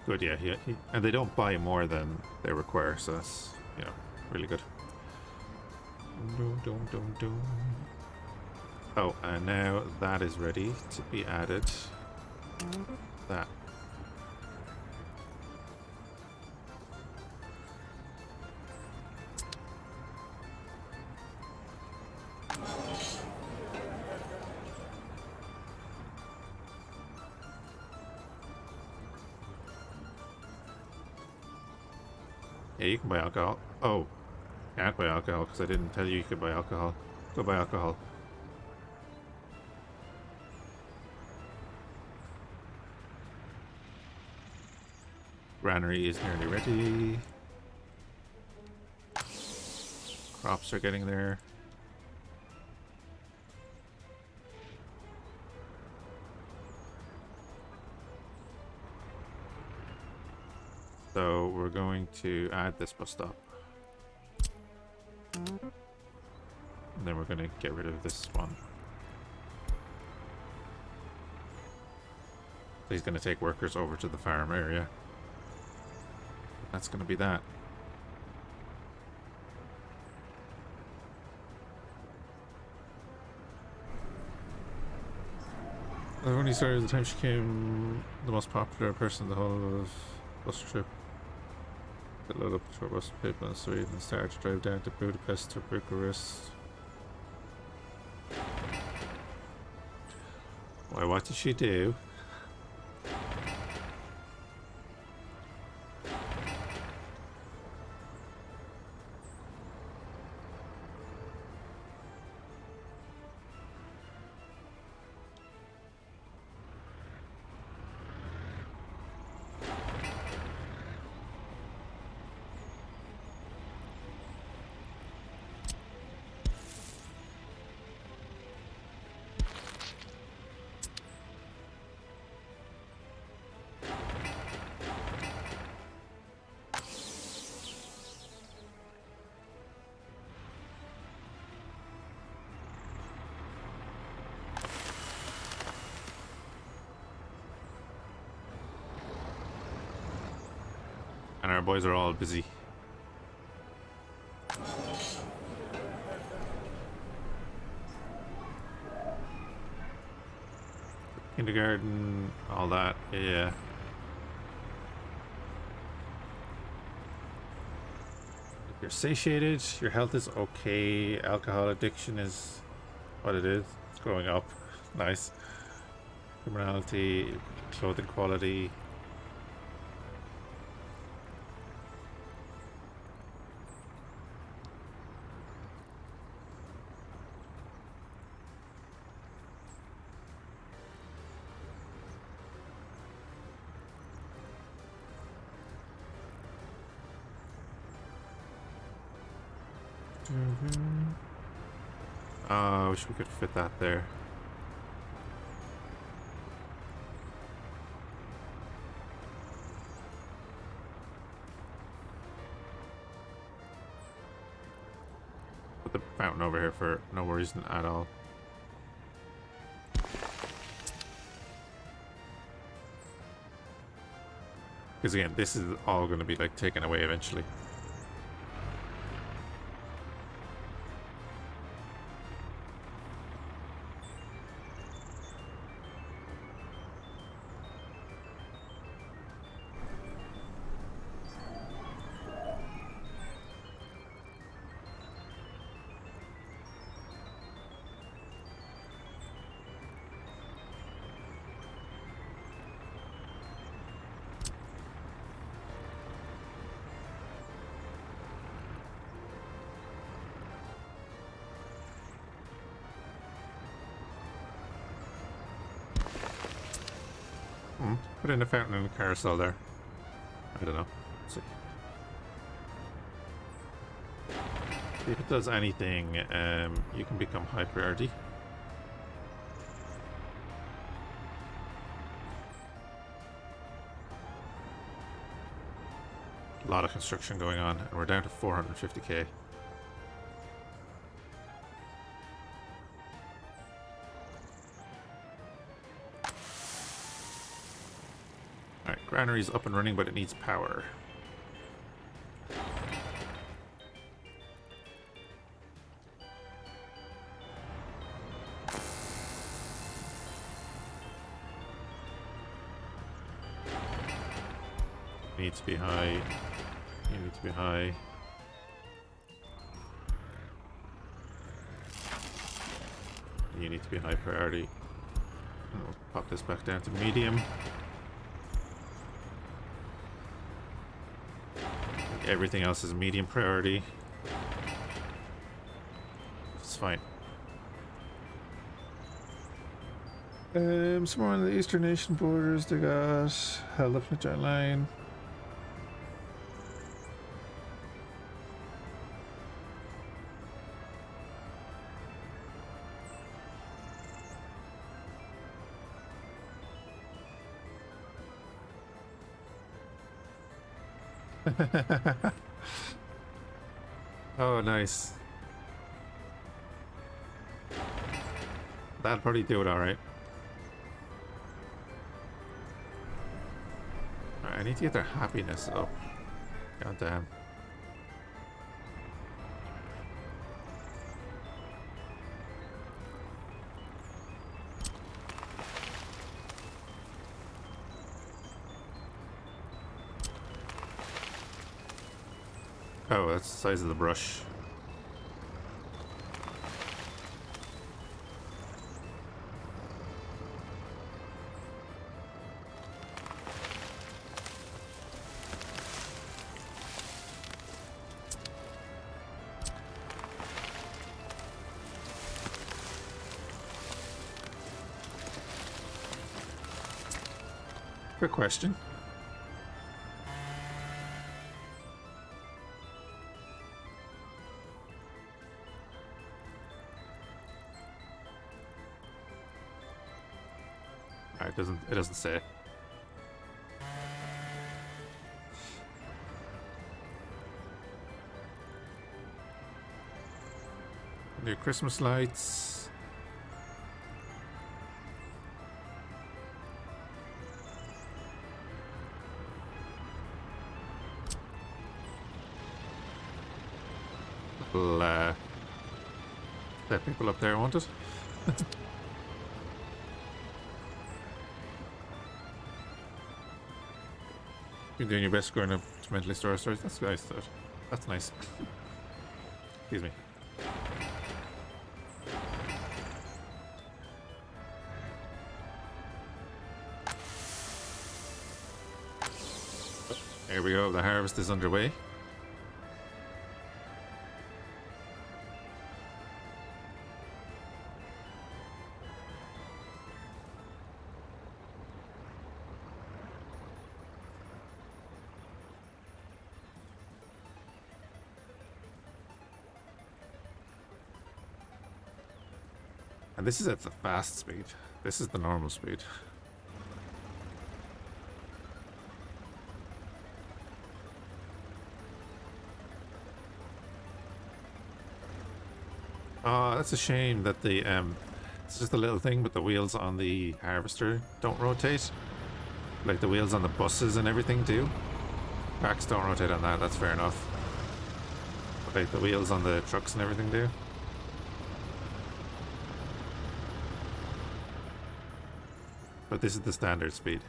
Good, yeah. And they don't buy more than they require, so that's, you know, really good. Oh, and now that is ready to be added. That. Yeah, you can buy alcohol. Oh, can't buy alcohol because I didn't tell you could buy alcohol. Go buy alcohol. Granary is nearly ready. Crops are getting there. So we're going to add this bus stop. And then we're going to get rid of this one. He's going to take workers over to the farm area. That's going to be that. When he started, the time she came, the most popular person in the whole of bus trip. Get load up a short bus of people in Sweden and start to drive down to Budapest to Bucharest. Why, what did she do? And our boys are all busy. Kindergarten, all that, yeah. You're satiated, your health is okay, alcohol addiction is what it is, it's growing up, nice. Criminality, clothing quality. I wish we could fit that there. Put the fountain over here for no reason at all. Because again, this is all going to be like taken away eventually. Put in a fountain and a carousel there. I don't know. Let's see. If it does anything, you can become high priority. A lot of construction going on, and we're down to 450k. Alright, granary's up and running, but it needs power. Needs to be high. You need to be high. You need to be high priority. And we'll pop this back down to medium. Everything else is medium priority. It's fine. Somewhere on the eastern nation borders, they got held up in the giant line. Oh, nice. That'll probably do it alright. I need to get their happiness up. God damn. Oh, that's the size of the brush. Quick question. It doesn't say. New Christmas lights. Little let people up there, won't it? You're doing your best growing up to mentally store stories. That's nice. That's nice. Excuse me. There we go. The harvest is underway. And this is at the fast speed. This is the normal speed. Oh, that's a shame that the it's just a little thing, but the wheels on the harvester don't rotate. Like the wheels on the buses and everything do. Packs don't rotate on that, that's fair enough. But like the wheels on the trucks and everything do. But this is the standard speed.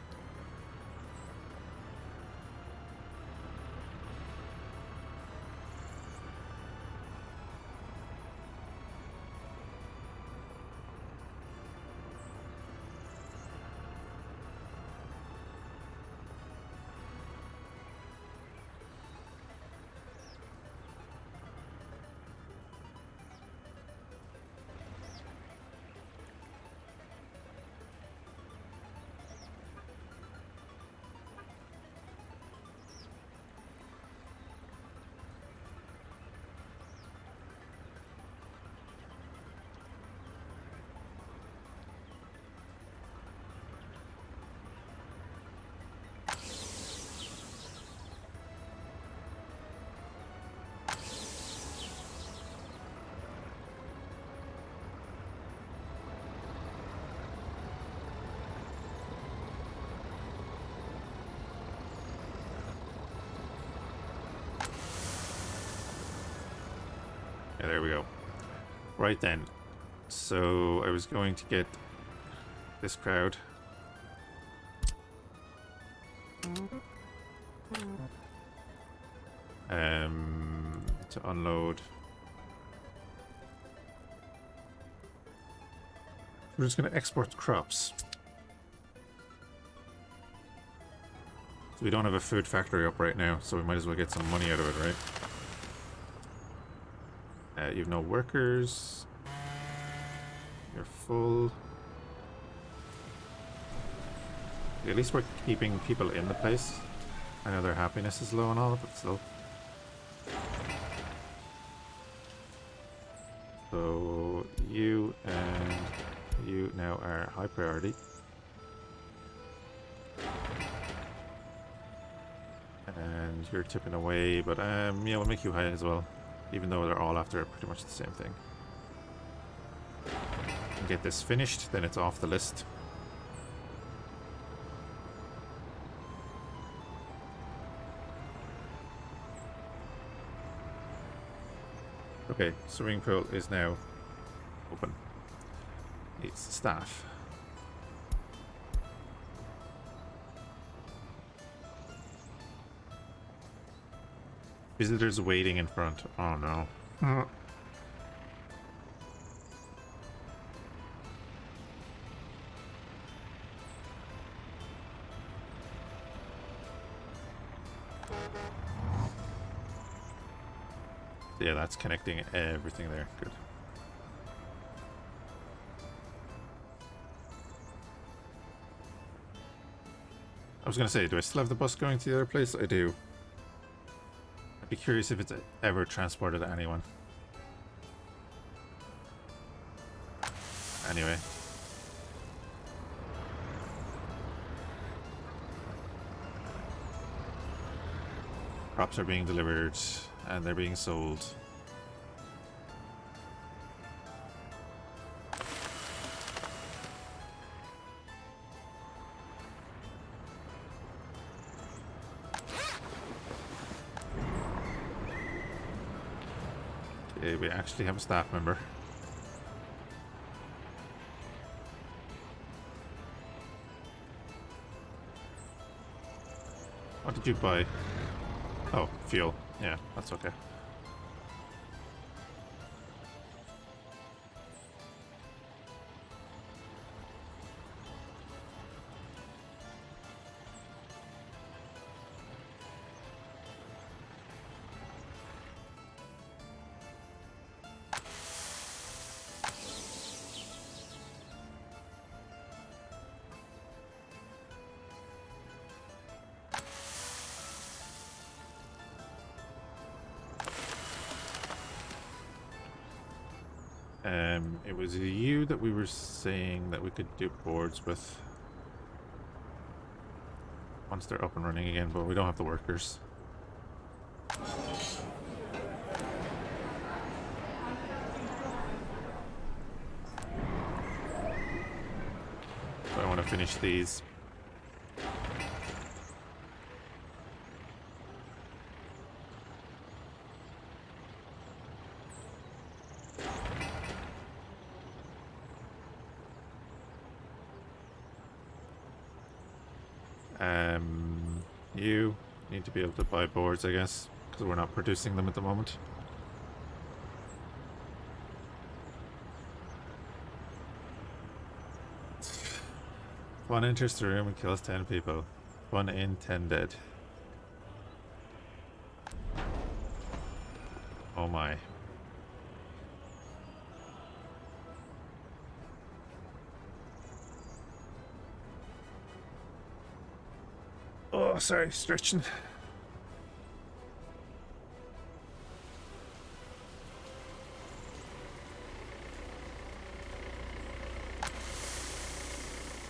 Yeah, there we go. Right then. So I was going to get this crowd. To unload. We're just going to export crops. So we don't have a food factory up right now, so we might as well get some money out of it, right? You have no workers. You're full. At least we're keeping people in the place. I know their happiness is low and all, but still. So you and you now are high priority. And you're tipping away, but yeah, we'll make you high as well. Even though they're all after pretty much the same thing. And get this finished, then it's off the list. Okay, swimming pool is now open. Needs the staff. Visitors waiting in front. Oh no. Yeah, that's connecting everything there. Good. I was gonna say, do I still have the bus going to the other place? I do. I'd be curious if it's ever transported anyone. Anyway. Crops are being delivered and they're being sold. Okay, we actually have a staff member. What did you buy? Oh, fuel. Yeah, that's okay. It was you that we were saying that we could do boards with once they're up and running again, but we don't have the workers. So I want to finish these. You need to be able to buy boards, I guess, because we're not producing them at the moment. One enters the room and kills 10 people. 1 in, 10 dead. Oh my. Oh, sorry, stretching.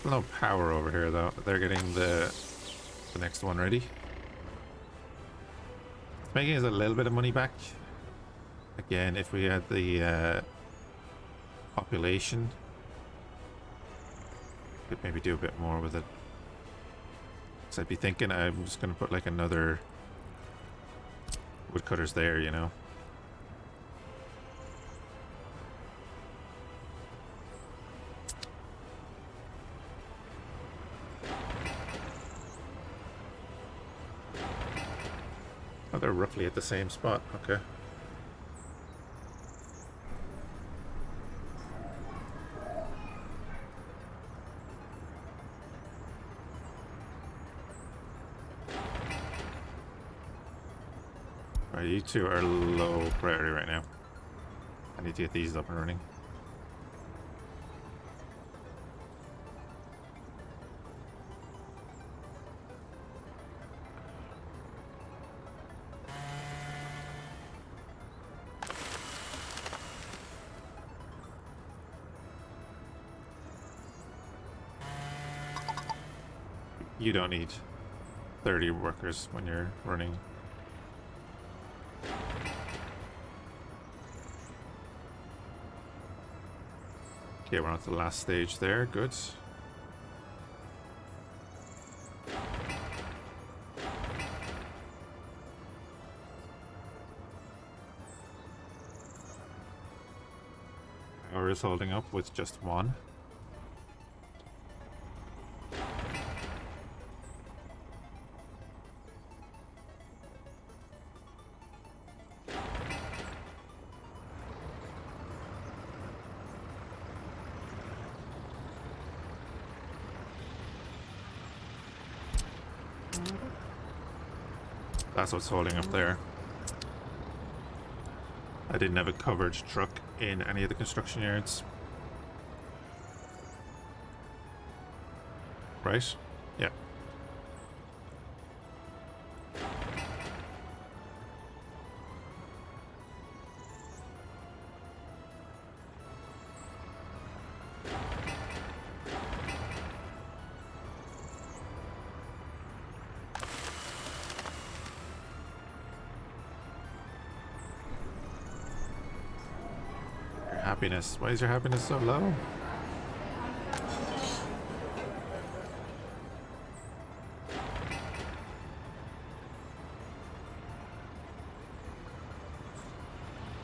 No power over here though. They're getting the next one ready. It's making us a little bit of money back. Again, if we had the population, could maybe do a bit more with it. So I'd be thinking I'm just gonna put like another woodcutters there, you know. Oh, they're roughly at the same spot. Okay. Right, you two are low priority right now. I need to get these up and running. You don't need. 30 workers when you're running. Okay, we're on to the last stage there. Good. Power is holding up with just one. That's what's holding up there. I didn't have a covered truck in any of the construction yards. Right? Yeah. Happiness. Why is your happiness so low?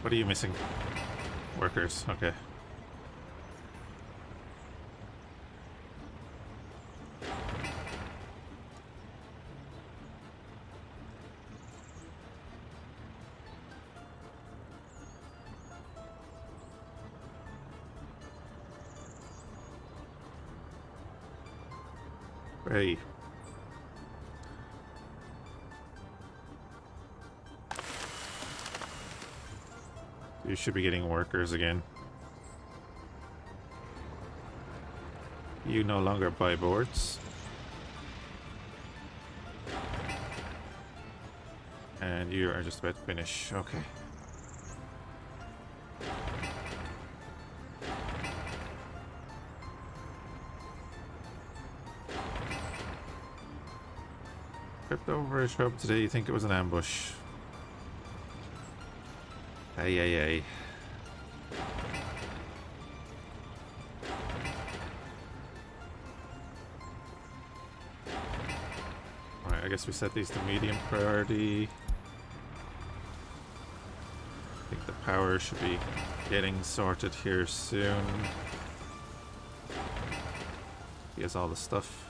What are you missing? Workers. Okay. Hey. You should be getting workers again. You no longer buy boards. And you are just about to finish. Okay. Tripped over a shrub today, you think it was an ambush. Ay, ay, ay. Alright, I guess we set these to medium priority. I think the power should be getting sorted here soon. He has all the stuff.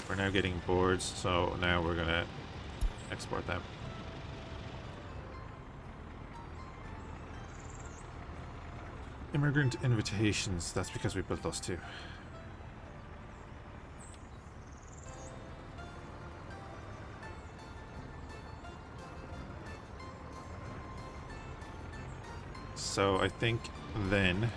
We're now getting boards, so now we're gonna export them. Immigrant invitations, that's because we built those too. So I think then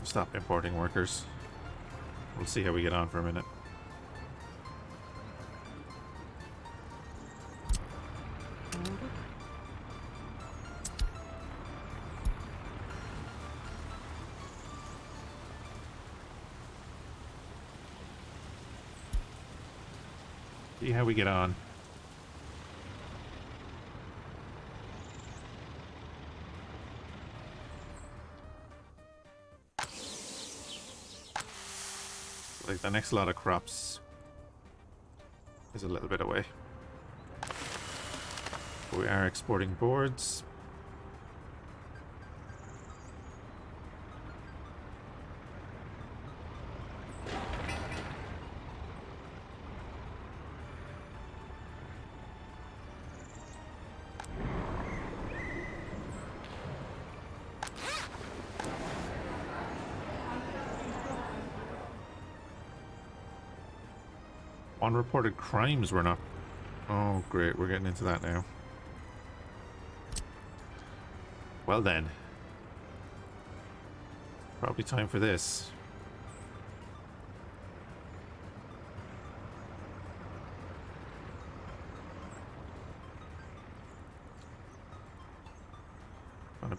stop importing workers. We'll see how we get on for a minute. See how we get on. Like the next lot of crops is a little bit away. But we are exporting boards. Unreported crimes were not... Oh, great. We're getting into that now. Well then. Probably time for this.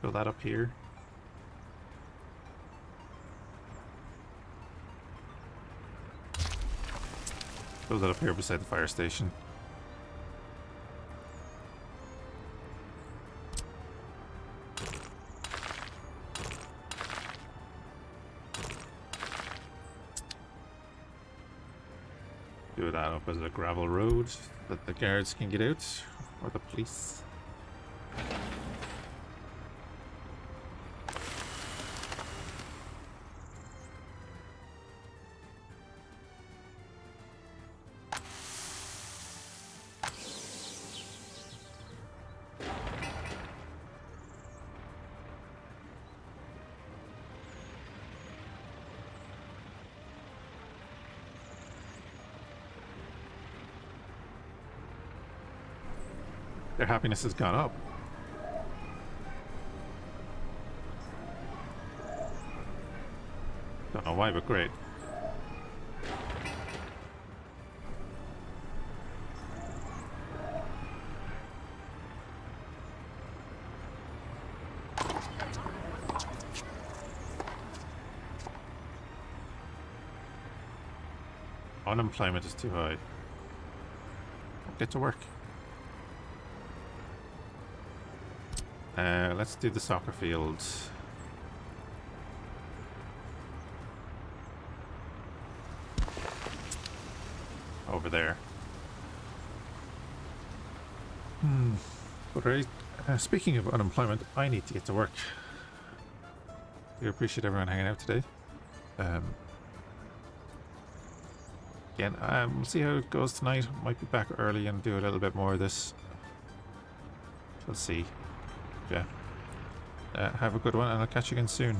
Build that up here. Build that up here beside the fire station. Do that up as a gravel road that the guards can get out, or the police. Their happiness has gone up. Don't know why, but great. Unemployment is too high. Get to work. Let's do the soccer field. Over there. But speaking of unemployment, I need to get to work. We appreciate everyone hanging out today. Again, we'll see how it goes tonight. Might be back early and do a little bit more of this. We'll see. Yeah. Have a good one, and I'll catch you again soon.